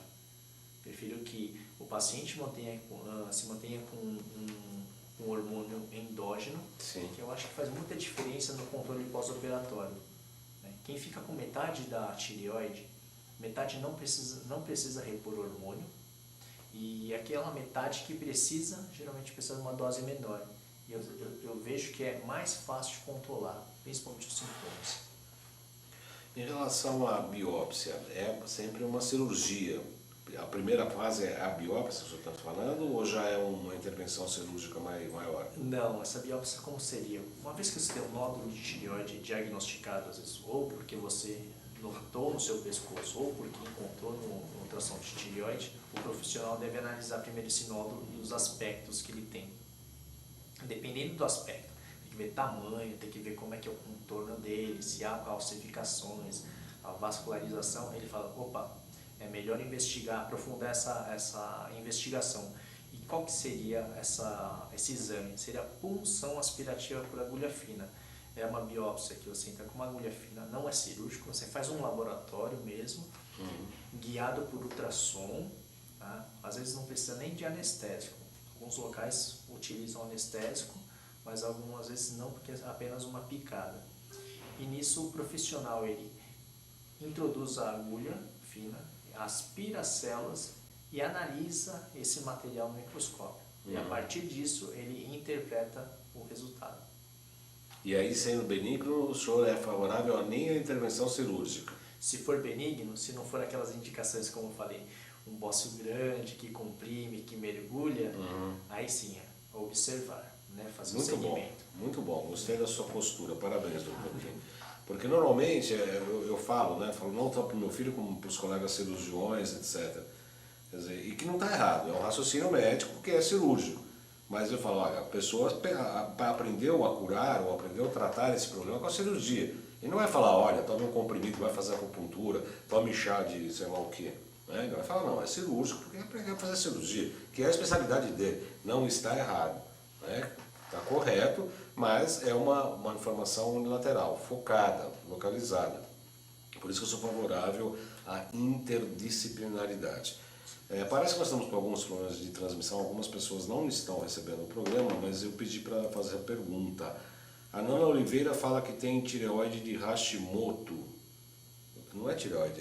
Prefiro que o paciente se mantenha com um hormônio endógeno, Sim. que eu acho que faz muita diferença no controle pós-operatório. Quem fica com metade da tireoide, metade não precisa repor hormônio, e aquela metade que precisa, geralmente precisa de uma dose menor. E eu vejo que é mais fácil de controlar, principalmente os sintomas. Em relação à biópsia, é sempre uma cirurgia. A primeira fase é a biópsia, que o senhor está falando, ou já é uma intervenção cirúrgica maior? Não, essa biópsia como seria? Uma vez que você tem um nódulo de tireoide diagnosticado, às vezes, ou porque você notou no seu pescoço, ou porque encontrou no ultrassom de tireoide, o profissional deve analisar primeiro esse nódulo e os aspectos que ele tem. Dependendo do aspecto, tem que ver tamanho, tem que ver como é que é o contorno dele, se há calcificações, a vascularização. Ele fala, opa, é melhor investigar, aprofundar essa investigação. E qual que seria esse exame? Seria a punção aspirativa por agulha fina. É uma biópsia que você entra com uma agulha fina, não é cirúrgico, você faz um laboratório mesmo, guiado por ultrassom, tá? Às vezes não precisa nem de anestésico. Alguns locais utilizam anestésico, mas algumas vezes não, porque é apenas uma picada. E nisso o profissional ele introduz a agulha fina, aspira as células e analisa esse material no microscópio. E a partir disso ele interpreta o resultado. E aí, sendo benigno, o senhor é favorável a nem a intervenção cirúrgica? Se for benigno, se não for aquelas indicações como eu falei, um bócio grande que comprime, que mergulha, aí sim, observar, né? Fazer um segmento. Muito bom, gostei da sua postura, parabéns, doutor Kim. Porque normalmente eu falo não só para o meu filho como para os colegas cirurgiões, etc. Quer dizer, e que não está errado, é um raciocínio médico que é cirúrgico. Mas eu falo, olha, a pessoa aprendeu a curar ou aprendeu a tratar esse problema com a cirurgia. E não é falar, olha, tome um comprimido que vai fazer acupuntura, tome chá de sei lá o quê. Né? Ele vai falar, não, é cirúrgico porque aprendeu a fazer cirurgia, que é a especialidade dele. Não está errado, né? Está correto, mas é uma informação unilateral, focada, localizada. Por isso que eu sou favorável à interdisciplinaridade. Parece que nós estamos com alguns problemas de transmissão, algumas pessoas não estão recebendo o programa, mas eu pedi para fazer a pergunta. A Nana Oliveira fala que tem tireoide de Hashimoto. Não é tireoide,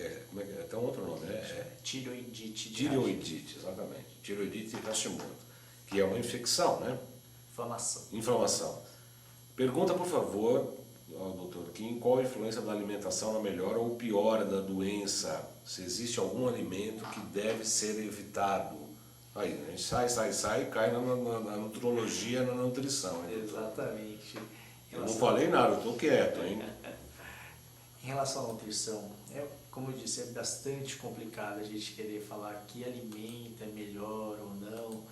tem um outro nome, né? Tireoidite. Tireoidite, exatamente. Tireoidite de Hashimoto, que é uma infecção, né? Inflamação. Pergunta, por favor, ao Dr. Kim, qual a influência da alimentação na melhora ou piora da doença? Se existe algum alimento que deve ser evitado? Aí, a gente sai, cai na nutrologia, na nutrição. Hein? Exatamente. Eu não falei nada, eu estou quieto, hein? Em relação à nutrição, como eu disse, é bastante complicado a gente querer falar que alimento é melhor ou não.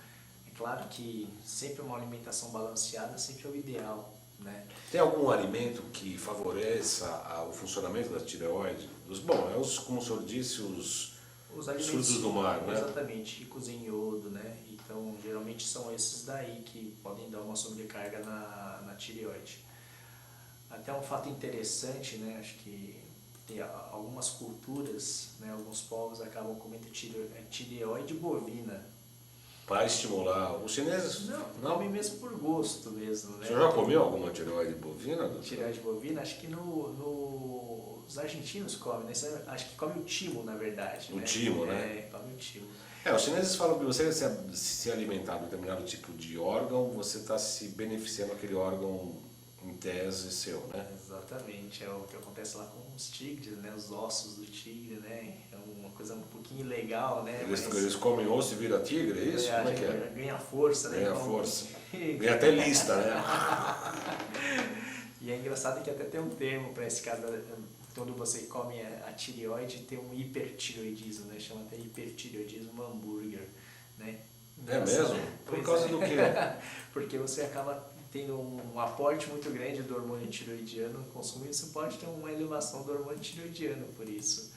É claro que sempre uma alimentação balanceada sempre é o ideal, né? Tem algum alimento que favoreça o funcionamento da tireoide? Como o senhor disse, os frutos do mar, né? Exatamente, ricos em iodo, né? Então, geralmente são esses daí que podem dar uma sobrecarga na tireoide. Até um fato interessante, né? Acho que tem algumas culturas, né? Alguns povos acabam comendo tireoide bovina. Para estimular os chineses? Não, comem mesmo por gosto mesmo, né? O senhor já comeu alguma tireoide bovina? Tireoide bovina, acho que os argentinos comem, né? Acho que come o timo, na verdade. O timo, né? Come o timo. Os chineses falam que você se alimentar de determinado tipo de órgão, você está se beneficiando daquele órgão em tese seu, né? Exatamente, é o que acontece lá com os tigres, né? Os ossos do tigre, né? É uma coisa um pouquinho ilegal, né? Eles comem osso e vira tigre, é isso? Como é que é? Ganha força, né? Ganha força. Ganha até lista, né? E é engraçado que até tem um termo para esse caso, quando você come a tireoide, tem um hipertireoidismo, né? Chama até hipertireoidismo hambúrguer, né? É mesmo? Por causa do quê? Porque você acaba tendo um aporte muito grande do hormônio tiroidiano consumido, você pode ter uma elevação do hormônio tiroidiano por isso.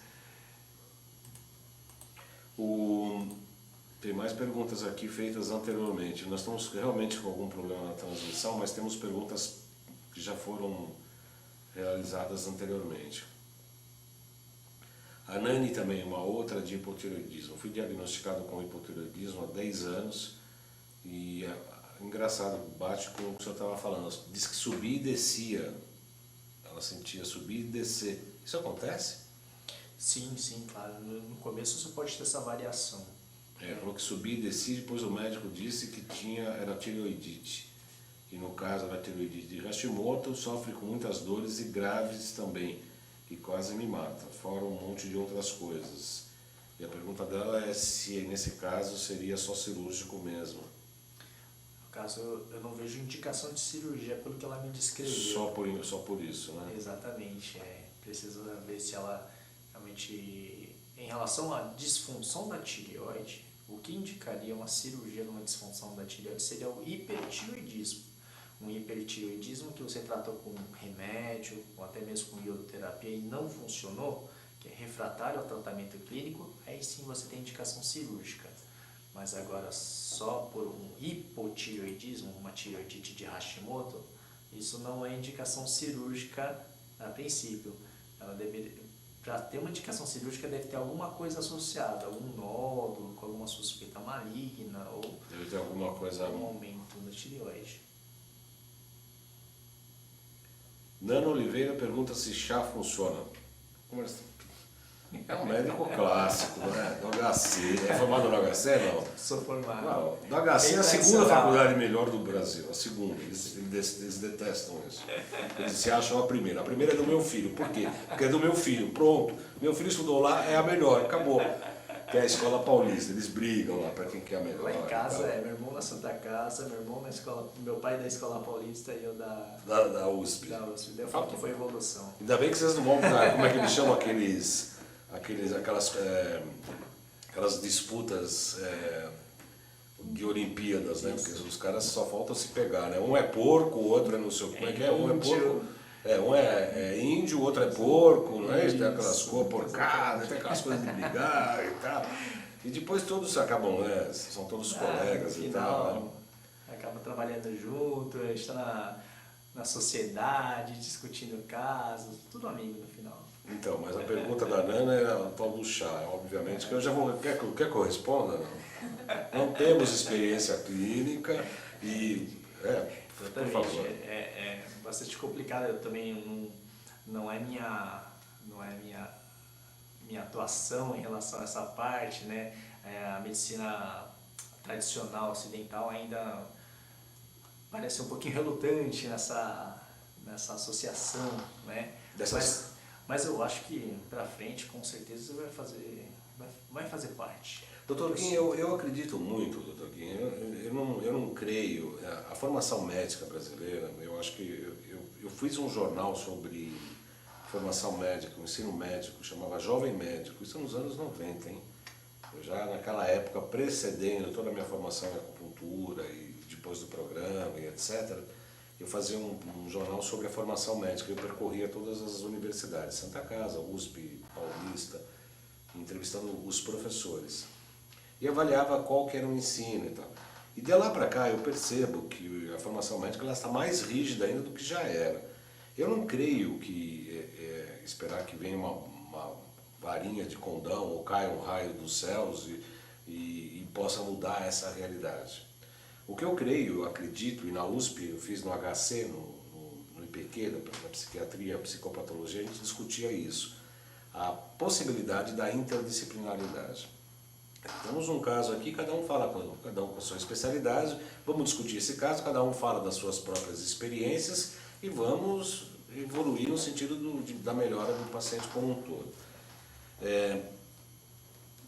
Tem mais perguntas aqui feitas anteriormente. Nós estamos realmente com algum problema na transmissão, mas temos perguntas que já foram realizadas anteriormente. A Nani também, uma outra de hipotireoidismo. Fui diagnosticado com hipotireoidismo há 10 anos e engraçado, bate com o que o senhor estava falando. Diz que subia e descia. Ela sentia subir e descer. Isso acontece? Sim, claro. No começo você pode ter essa variação. Falou que subia e descia, depois o médico disse que era tireoidite. E no caso era tireoidite de Hashimoto, sofre com muitas dores e graves também, que quase me mata, fora um monte de outras coisas. E a pergunta dela é se nesse caso seria só cirúrgico mesmo. No caso, eu não vejo indicação de cirurgia pelo que ela me descreveu. Só por isso, né? Exatamente. Precisa ver se ela realmente... Em relação à disfunção da tireoide, o que indicaria uma cirurgia numa disfunção da tireoide seria o hipertireoidismo. Um hipertireoidismo que você tratou com remédio, ou até mesmo com iodoterapia e não funcionou, que é refratário ao tratamento clínico, aí sim você tem indicação cirúrgica. Mas agora, só por um hipotireoidismo, uma tireoidite de Hashimoto, isso não é indicação cirúrgica a princípio. Para ter uma indicação cirúrgica deve ter alguma coisa associada, algum nódulo, com alguma suspeita maligna ou deve ter alguma coisa... um aumento da tireoide. Nano Oliveira pergunta se chá funciona. É um médico clássico, né? Do HC. É formado no HC, não? Sou formado. Não, do HC é a segunda faculdade melhor do Brasil. A segunda. Eles detestam isso. Eles se acham a primeira. A primeira é do meu filho. Por quê? Porque é do meu filho. Pronto. Meu filho estudou lá, é a melhor. Acabou. Que é a Escola Paulista. Eles brigam lá para quem quer a melhor. Lá em casa meu irmão na Santa Casa, meu irmão na escola, meu pai da Escola Paulista e eu da USP. Da USP. Eu falo que foi evolução. Ainda bem que vocês não vão para, como é que eles chamam aquelas disputas de Olimpíadas, né? Porque os caras só faltam se pegar, né? Um é porco, o outro é não sei o que, como é que é? Um é porco, um é índio, o outro é porco, não é? Tem aquelas cores porcadas, tem aquelas coisas de brigar e tal. E depois todos acabam, né? São todos colegas e tal. Né? Acaba trabalhando junto, está na sociedade, discutindo casos, tudo amigo no final. Então, mas a pergunta da Nana é o tal do chá, obviamente, que eu já vou... Quer que eu responda? Não temos experiência clínica e... por favor. É bastante complicado, eu também não é minha atuação em relação a essa parte, né? A medicina tradicional ocidental ainda parece um pouquinho relutante nessa associação, né? Mas eu acho que para frente, com certeza, vai fazer parte. Doutor Guim, eu acredito muito, doutor Guim, eu não creio, a formação médica brasileira, eu acho que eu fiz um jornal sobre formação médica, um ensino médico, chamava Jovem Médico, isso nos anos 90, hein? Eu já naquela época, precedendo toda a minha formação em acupuntura e depois do programa e etc., eu fazia um jornal sobre a formação médica, eu percorria todas as universidades, Santa Casa, USP, Paulista, entrevistando os professores. E avaliava qual que era o ensino e tal. E de lá para cá eu percebo que a formação médica ela está mais rígida ainda do que já era. Eu não creio que esperar que venha uma varinha de condão ou caia um raio dos céus e possa mudar essa realidade. O que eu creio, eu acredito, e na USP eu fiz no HC, no IPQ, na psiquiatria, psicopatologia, a gente discutia isso. A possibilidade da interdisciplinaridade. Temos um caso aqui, cada um com a sua especialidade, vamos discutir esse caso, cada um fala das suas próprias experiências e vamos evoluir no sentido da melhora do paciente como um todo.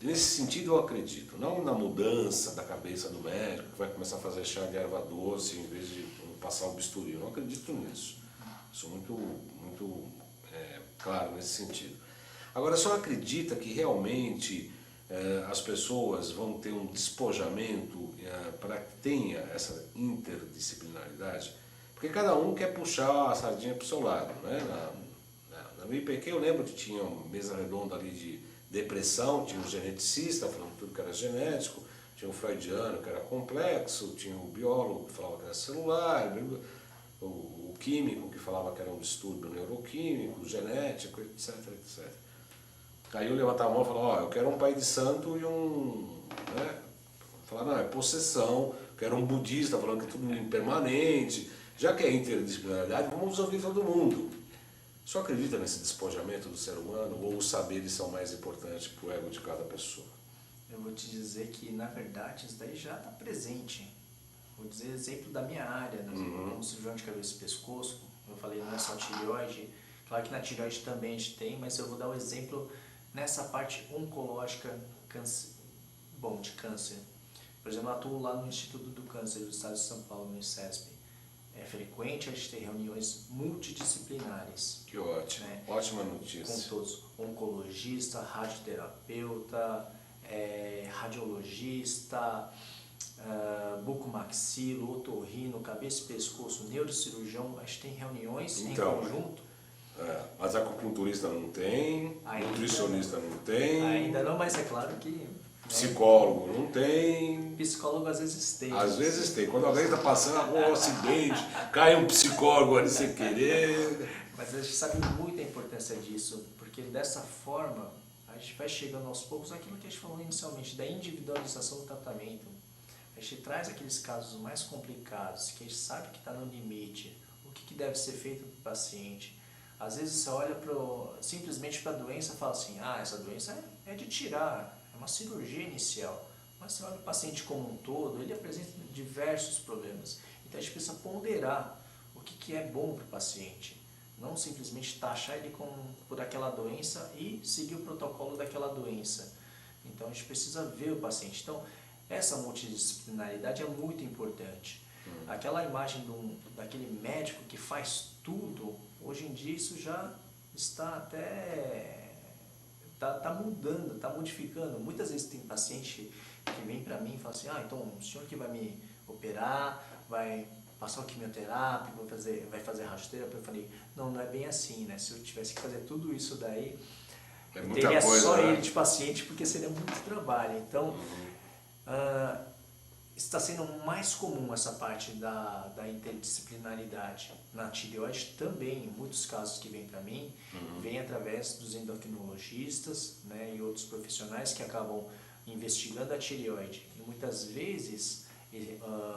Nesse sentido eu acredito, não na mudança da cabeça do médico, que vai começar a fazer chá de erva doce em vez de passar o bisturi, eu não acredito nisso. Sou muito claro nesse sentido. Agora, só acredita que realmente as pessoas vão ter um despojamento para que tenha essa interdisciplinaridade, porque cada um quer puxar a sardinha para o seu lado. Né? Na UIPQ eu lembro que tinha uma mesa redonda ali de depressão, tinha um geneticista falando tudo que era genético, tinha um freudiano que era complexo, tinha o biólogo que falava que era celular, o químico que falava que era um distúrbio neuroquímico, genético, etc, etc. Aí eu levantava a mão e falava, ó, eu quero um pai de santo e um... Né? Falava, não, é possessão, quero um budista falando que é tudo impermanente. Já que é interdisciplinaridade, vamos ouvir todo mundo. Só acredita nesse despojamento do ser humano ou os saberes são mais importantes para o ego de cada pessoa? Eu vou te dizer que, na verdade, isso daí já está presente. Vou dizer exemplo da minha área, né? Como cirurgião de cabeça e pescoço. Eu falei, não é só tireoide. Claro que na tireoide também a gente tem, mas eu vou dar um exemplo nessa parte oncológica de câncer. Por exemplo, eu atuo lá no Instituto do Câncer do Estado de São Paulo, no ICESP. É frequente a gente ter reuniões multidisciplinares. Que ótimo, né? Ótima notícia. Com todos, oncologista, radioterapeuta, radiologista, bucomaxilo, otorrino, cabeça e pescoço, neurocirurgião. A gente tem reuniões em conjunto. Mas acupunturista não tem, nutricionista não tem. Ainda não, mas é claro que... Psicólogo não tem. Psicólogo às vezes tem. Às vezes tem. Quando alguém está passando algum acidente, cai um psicólogo ali sem querer. Mas a gente sabe muito a importância disso, porque dessa forma a gente vai chegando aos poucos àquilo que a gente falou inicialmente, da individualização do tratamento. A gente traz aqueles casos mais complicados, que a gente sabe que está no limite, o que deve ser feito para o paciente. Às vezes você olha simplesmente para a doença e fala assim, essa doença é de tirar, é uma cirurgia inicial. Mas você olha o paciente como um todo, ele apresenta diversos problemas. Então a gente precisa ponderar o que é bom para o paciente. Não simplesmente taxar ele por aquela doença e seguir o protocolo daquela doença. Então a gente precisa ver o paciente. Então essa multidisciplinaridade é muito importante. Aquela imagem daquele médico que faz tudo, hoje em dia isso já está até... Está mudando, está modificando. Muitas vezes tem paciente que vem para mim e fala assim, então o senhor que vai me operar, vai passar o quimioterapia, vai fazer radioterapia. Eu falei, não é bem assim, né? Se eu tivesse que fazer tudo isso daí, eu teria só ele de paciente, porque seria muito trabalho. Então, está sendo mais comum essa parte da interdisciplinaridade. Na tireoide também, em muitos casos que vem para mim, vem através dos endocrinologistas, né, e outros profissionais que acabam investigando a tireoide. E muitas vezes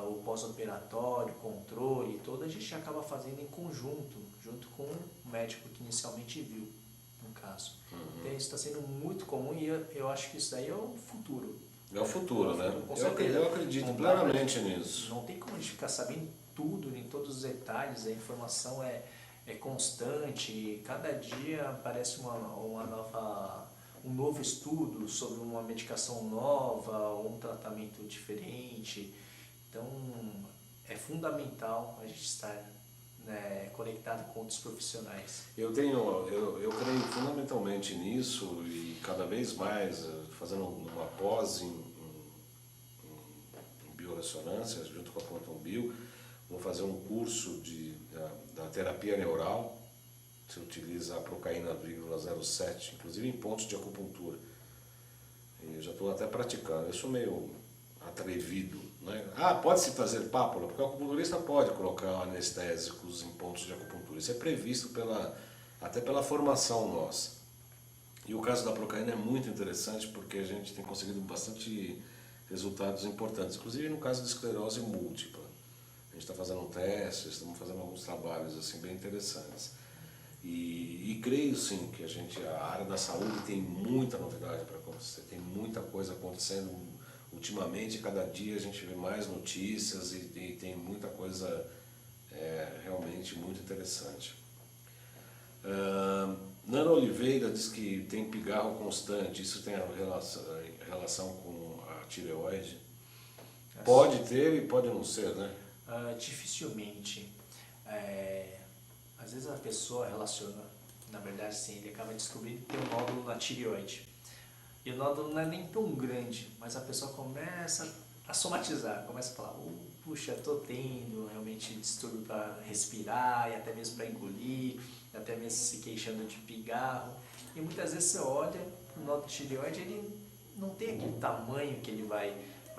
o pós-operatório, controle, a gente acaba fazendo em conjunto, junto com o médico que inicialmente viu, no caso. Então isso está sendo muito comum e eu acho que isso daí é o futuro. É o futuro, né? Eu acredito plenamente nisso. Não tem como a gente ficar sabendo tudo, em todos os detalhes, a informação é constante, cada dia aparece um novo estudo sobre uma medicação nova, ou um tratamento diferente. Então é fundamental a gente estar conectado com outros profissionais. Eu creio fundamentalmente nisso e cada vez mais fazendo uma pós em biorressonância junto com a Quantum Bio, vou fazer um curso da terapia neural. Se utiliza a procaína 0,07, inclusive em pontos de acupuntura. E eu já estou até praticando. Eu sou meio atrevido, né? Pode-se fazer pápula, porque o acupunturista pode colocar anestésicos em pontos de acupuntura. Isso é previsto até pela formação nossa. E o caso da procaína é muito interessante porque a gente tem conseguido bastante resultados importantes, inclusive no caso de esclerose múltipla. A gente está fazendo testes, estamos fazendo alguns trabalhos assim, bem interessantes. E creio sim que a área da saúde tem muita novidade para acontecer, tem muita coisa acontecendo ultimamente, cada dia a gente vê mais notícias e tem muita coisa realmente muito interessante. Nana Oliveira diz que tem pigarro constante, isso tem relação com a tireoide? Pode ter e pode não ser, né? Dificilmente. Às vezes a pessoa relaciona, na verdade sim, ele acaba descobrindo que tem um nódulo na tireoide. E o nódulo não é nem tão grande, mas a pessoa começa a somatizar, começa a falar, puxa, estou tendo realmente distúrbio para respirar, e até mesmo para engolir, até mesmo se queixando de pigarro. E muitas vezes você olha, o nódulo tireoide, ele não tem aquele tamanho que ele vai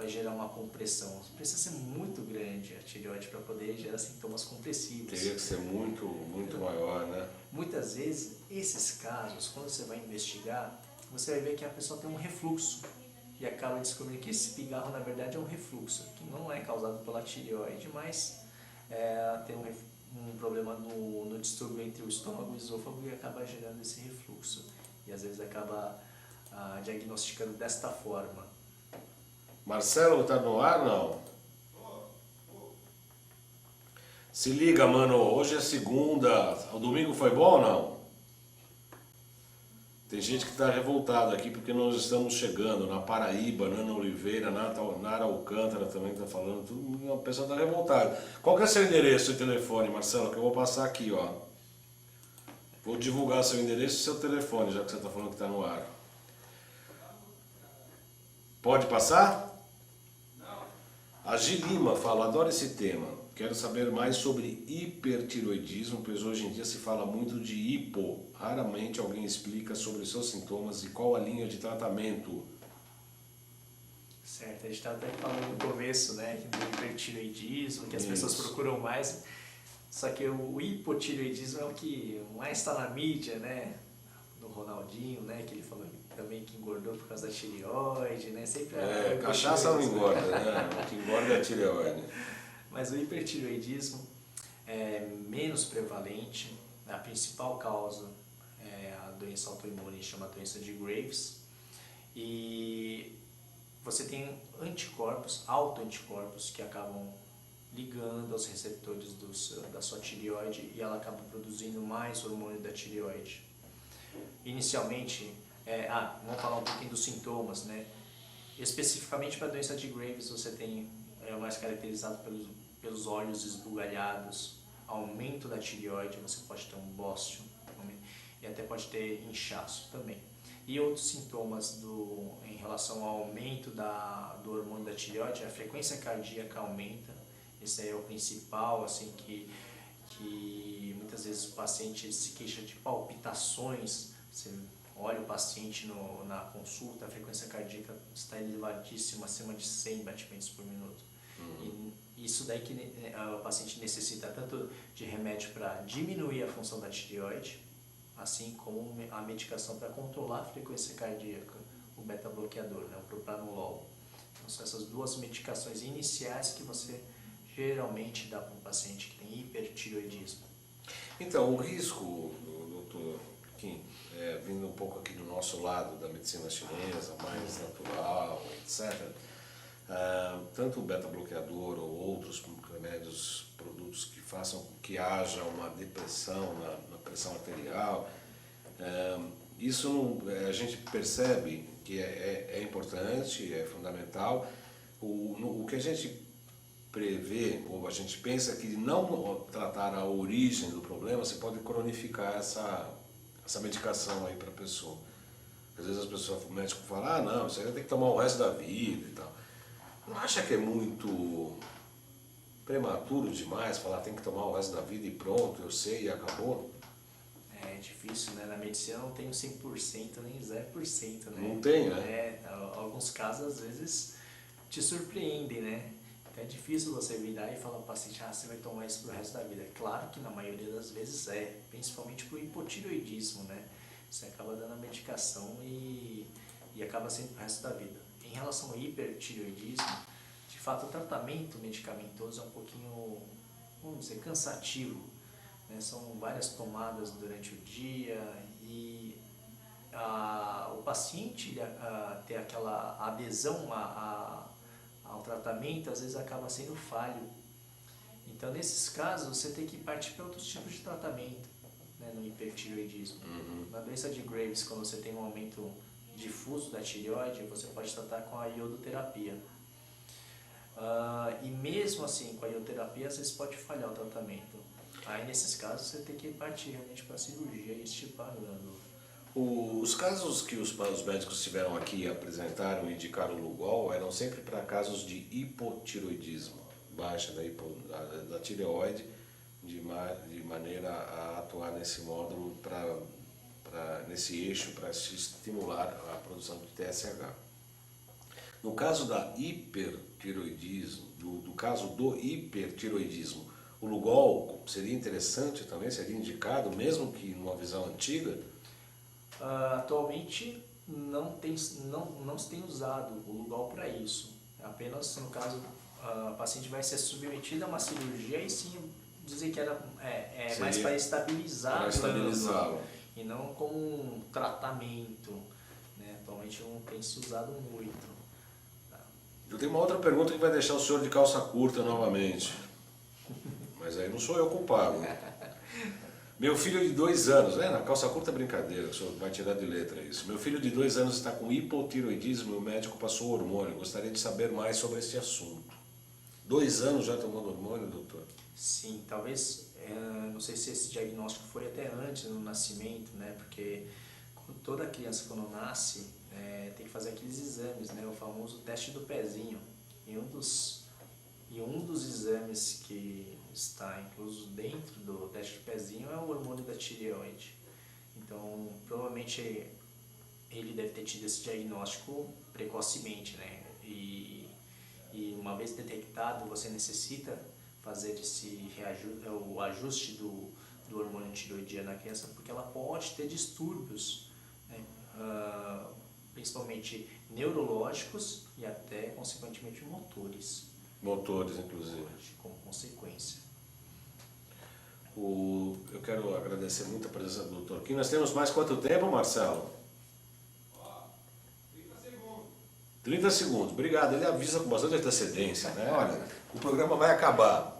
gerar uma compressão. Precisa ser muito grande a tireoide para poder gerar sintomas compressivos. Teria que ser muito maior, né? Muitas vezes, esses casos, quando você vai investigar, você vai ver que a pessoa tem um refluxo e acaba descobrindo que esse pigarro na verdade é um refluxo, que não é causado pela tireoide, mas tem um problema no distúrbio entre o estômago e o esôfago e acaba gerando esse refluxo. E às vezes acaba diagnosticando desta forma. Marcelo, tá no ar não? Se liga, mano, hoje é segunda, o domingo foi bom ou não? Tem gente que está revoltada aqui porque nós estamos chegando na Paraíba, na Ana Oliveira, Nara Alcântara também está falando, tudo, a pessoa está revoltada. Qual que é seu endereço e telefone, Marcelo, que eu vou passar aqui, ó. Vou divulgar seu endereço e seu telefone, já que você está falando que está no ar. Pode passar? A Gilima fala, adoro esse tema. Quero saber mais sobre hipertiroidismo, pois hoje em dia se fala muito de hipo. Raramente alguém explica sobre os seus sintomas e qual a linha de tratamento. Certo, a gente estava até falando no começo, né, do hipertiroidismo, que as pessoas procuram mais, só que o hipotiroidismo é o que mais está na mídia, né, do Ronaldinho, né, que ele falou também que engordou por causa da tireoide, né, sempre cachaça não engorda, né, o que engorda é a tireoide. Mas o hipertiroidismo é menos prevalente, a principal causa é a doença autoimune, chama doença de Graves, e você tem anticorpos, autoanticorpos, que acabam ligando aos receptores da sua tireoide e ela acaba produzindo mais hormônio da tireoide. Inicialmente, vamos falar um pouquinho dos sintomas, né? Especificamente para a doença de Graves, você tem mais caracterizado pelos olhos esbugalhados, aumento da tireoide, você pode ter um bóstio e até pode ter inchaço também. E outros sintomas em relação ao aumento do hormônio da tireoide, a frequência cardíaca aumenta, esse aí é o principal, assim, que muitas vezes o paciente se queixa de palpitações, você olha o paciente na consulta, a frequência cardíaca está elevadíssima, acima de 100 batimentos por minuto. E isso daí que o paciente necessita tanto de remédio para diminuir a função da tireoide, assim como a medicação para controlar a frequência cardíaca, o beta-bloqueador, né, o propranolol. Então são essas duas medicações iniciais que você geralmente dá para um paciente que tem hipertireoidismo. Então, o risco, doutor Kim, vindo um pouco aqui do nosso lado da medicina chinesa, mais natural, etc., tanto o beta-bloqueador ou outros remédios, produtos que façam com que haja uma depressão na pressão arterial, isso a gente percebe que é importante, é fundamental. O que a gente prevê, ou a gente pensa que não tratar a origem do problema, você pode cronificar essa medicação aí para a pessoa. Às vezes o médico fala, não, você vai ter que tomar o resto da vida e tal. Não acha que é muito prematuro demais falar tem que tomar o resto da vida e pronto, eu sei e acabou? É difícil, né? Na medicina não tem 100% nem 0%, né? Não tem, né? Alguns casos às vezes te surpreendem, né? Então é difícil você virar e falar para o paciente, você vai tomar isso pro resto da vida. É claro que na maioria das vezes principalmente pro hipotireoidismo, né? Você acaba dando a medicação e acaba sendo pro resto da vida. Em relação ao hipertireoidismo, de fato o tratamento medicamentoso é um pouquinho, vamos dizer, cansativo, né? São várias tomadas durante o dia e o paciente ter aquela adesão ao tratamento às vezes acaba sendo falho. Então nesses casos você tem que partir para outros tipos de tratamento, né, no hipertireoidismo. Na doença de Graves, quando você tem um aumento difuso da tireoide, você pode tratar com a iodoterapia. E mesmo assim, com a iodoterapia, às vezes pode falhar o tratamento. Aí nesses casos você tem que partir realmente para a cirurgia e extirpar Os casos que os médicos tiveram aqui e apresentaram e indicaram o Lugol eram sempre para casos de hipotiroidismo, baixa da tireoide, de maneira a atuar nesse módulo, nesse eixo, para estimular a produção de TSH. No caso da hipertiroidismo, do caso do hipertiroidismo, o Lugol seria interessante também, seria indicado, mesmo que numa visão antiga? Atualmente não se tem usado o Lugol para isso. Apenas no caso a paciente vai ser submetida a uma cirurgia e sim dizer que era mais para estabilizar e não como um tratamento, né? Atualmente não tem se usado muito. Eu tenho uma outra pergunta que vai deixar o senhor de calça curta novamente, mas aí não sou eu culpado. Meu filho de 2 anos, na calça curta é brincadeira, o senhor vai tirar de letra isso. Meu filho de 2 anos está com hipotiroidismo e o médico passou hormônio. Gostaria de saber mais sobre esse assunto. 2 anos já tomando hormônio, doutor? Sim, talvez, não sei se esse diagnóstico foi até antes do nascimento, né? Porque toda criança quando nasce tem que fazer aqueles exames, né? O famoso teste do pezinho. E um dos exames que está incluso dentro do teste do pezinho é o hormônio da tireoide. Então, provavelmente ele deve ter tido esse diagnóstico precocemente, né? E uma vez detectado, você necessita fazer o ajuste do hormônio tireoidiano na criança, porque ela pode ter distúrbios, né? Principalmente neurológicos e até, consequentemente, motores. Motores, inclusive. Como consequência. Eu quero agradecer muito a presença do doutor aqui. Nós temos mais quanto tempo, Marcelo? 30 segundos. 30 segundos, obrigado. Ele avisa com bastante antecedência, né? Olha, o programa vai acabar.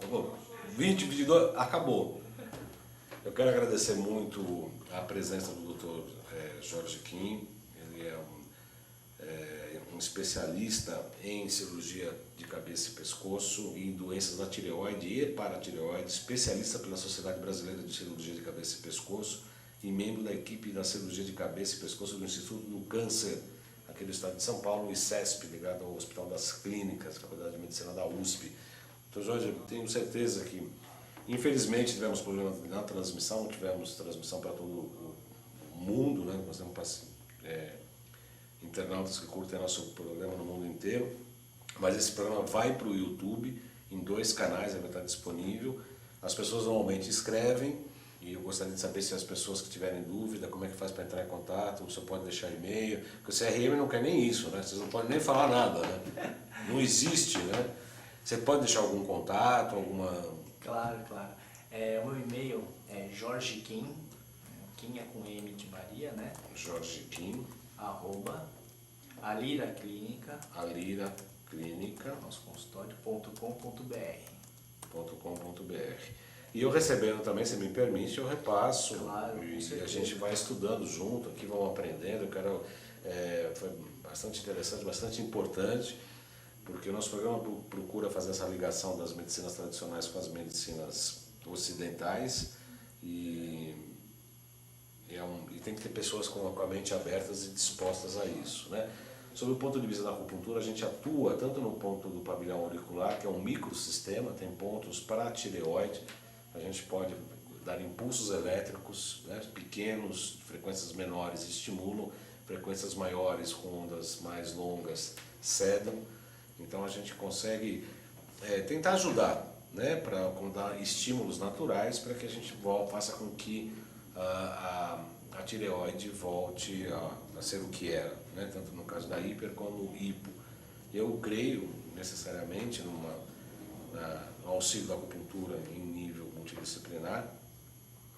20, 22, acabou. Eu quero agradecer muito a presença do doutor Jorge Kim. Ele é um especialista em cirurgia de cabeça e pescoço e em doenças da tireoide e paratireoide, especialista pela Sociedade Brasileira de Cirurgia de Cabeça e Pescoço e membro da equipe da cirurgia de cabeça e pescoço do Instituto do Câncer, aqui do estado de São Paulo, o ICESP, ligado ao Hospital das Clínicas, Faculdade de Medicina da USP. Então, Jorge, eu tenho certeza que, infelizmente, tivemos problema na transmissão, não tivemos transmissão para todo o mundo, né? Nós temos internautas que curtem nosso programa no mundo inteiro, mas esse programa vai para o YouTube, em 2 canais, ele vai estar disponível. As pessoas normalmente escrevem, e eu gostaria de saber se as pessoas que tiverem dúvida, como é que faz para entrar em contato, você pode deixar e-mail, porque o CRM não quer nem isso, né? Vocês não podem nem falar nada, né? Não existe, né? Você pode deixar algum contato, alguma... Claro. O meu e-mail é Jorge Kim, Kim é com M de Maria, né? Jorge Kim, @Alira Clínica, nosso consultório.com.br. E eu recebendo também, se me permite, eu repasso. Claro, e a gente vai estudando junto, aqui vamos aprendendo. Foi bastante interessante, bastante importante, porque o nosso programa procura fazer essa ligação das medicinas tradicionais com as medicinas ocidentais e tem que ter pessoas com a mente abertas e dispostas a isso, né? Sob o ponto de vista da acupuntura, a gente atua tanto no ponto do pavilhão auricular, que é um microsistema, tem pontos para a tireoide, a gente pode dar impulsos elétricos, né, pequenos, frequências menores estimulam, frequências maiores com ondas mais longas cedam, então a gente consegue tentar ajudar, né, para dar estímulos naturais para que a gente faça com que a tireoide volte a ser o que era, né? Tanto no caso da hiper como no hipo. Eu creio necessariamente no auxílio da acupuntura em nível multidisciplinar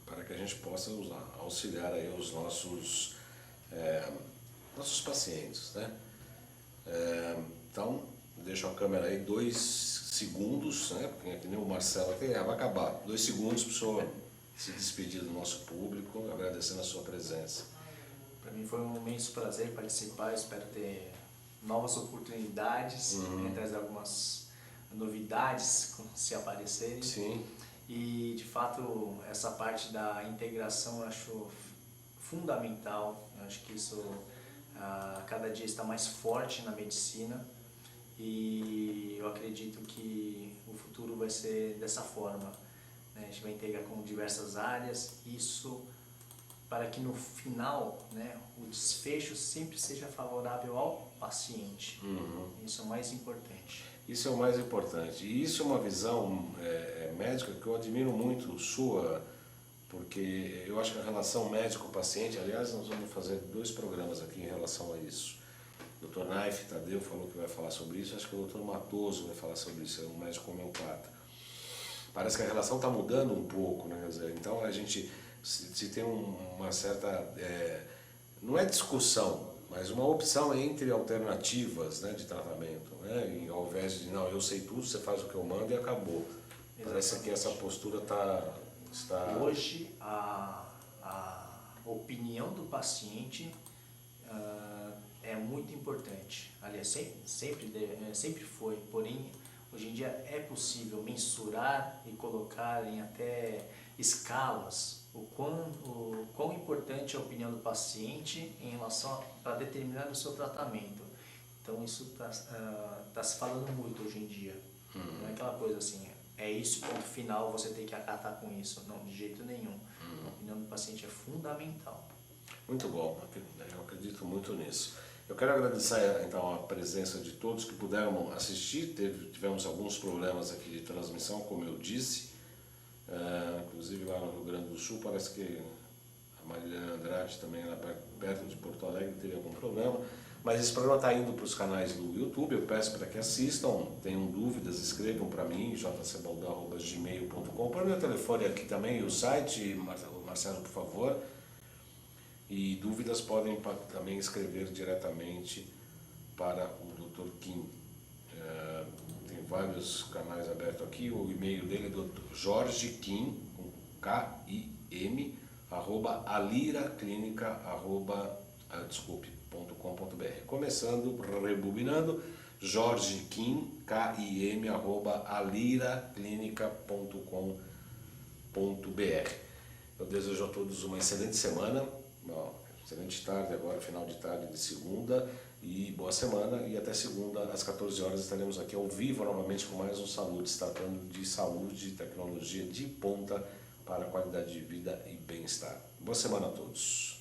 para que a gente possa auxiliar aí os nossos pacientes, né? Então, deixo a câmera aí 2 segundos, né? Porque que nem o Marcelo aqui, vai acabar. 2 segundos para o senhor se despedir do nosso público, agradecendo a sua presença. Para mim foi um imenso prazer participar, espero ter novas oportunidades, trazer algumas novidades se aparecerem. Sim. E de fato essa parte da integração eu acho fundamental. Eu acho que isso cada dia está mais forte na medicina e eu acredito que o futuro vai ser dessa forma, né? A gente vai integrar com diversas áreas, isso para que no final, né, o desfecho sempre seja favorável ao paciente. Isso é o mais importante. Isso é o mais importante. E isso é uma visão médica que eu admiro muito sua, porque eu acho que a relação médico-paciente, aliás, nós vamos fazer 2 programas aqui em relação a isso. O Dr. Naif Tadeu falou que vai falar sobre isso, acho que o Dr. Matoso vai falar sobre isso, é um médico homeopata. Parece que a relação está mudando um pouco, né? Quer dizer, então a gente se tem uma certa, não é discussão, mas uma opção entre alternativas, né, de tratamento, né? E ao invés de, não, eu sei tudo, você faz o que eu mando e acabou. Exatamente. Parece que essa postura está... Hoje, a opinião do paciente é muito importante. Aliás, sempre foi, porém, hoje em dia é possível mensurar e colocar em até escalas o quão importante é a opinião do paciente em relação para determinar o seu tratamento. Então isso tá se falando muito hoje em dia. Não é aquela coisa assim, é isso, ponto final, você tem que acatar com isso. Não, de jeito nenhum. A opinião do paciente é fundamental. Muito bom, eu acredito muito nisso. Eu quero agradecer então a presença de todos que puderam assistir. Tivemos alguns problemas aqui de transmissão, como eu disse. Inclusive lá no Rio Grande do Sul, parece que a Marilena Andrade também lá perto de Porto Alegre teve algum problema. Mas esse programa está indo para os canais do YouTube, eu peço para que assistam, tenham dúvidas, escrevam para mim, jcbaldão@gmail.com. Para o meu telefone aqui também, o site, Marcelo, por favor. E dúvidas podem também escrever diretamente para o Dr. Kim. Tem vários canais abertos aqui, o e-mail dele é Dr. Jorge Kim, com K-I-M, @aliraclinica.com.br. Começando, rebobinando, Jorge Kim, K-I-M, @aliraclinica.com.br. Eu desejo a todos uma excelente semana, uma excelente tarde agora, final de tarde de segunda, e boa semana, e até segunda às 14 horas estaremos aqui ao vivo novamente com mais um Saúde, tratando de saúde e tecnologia de ponta para a qualidade de vida e bem-estar. Boa semana a todos.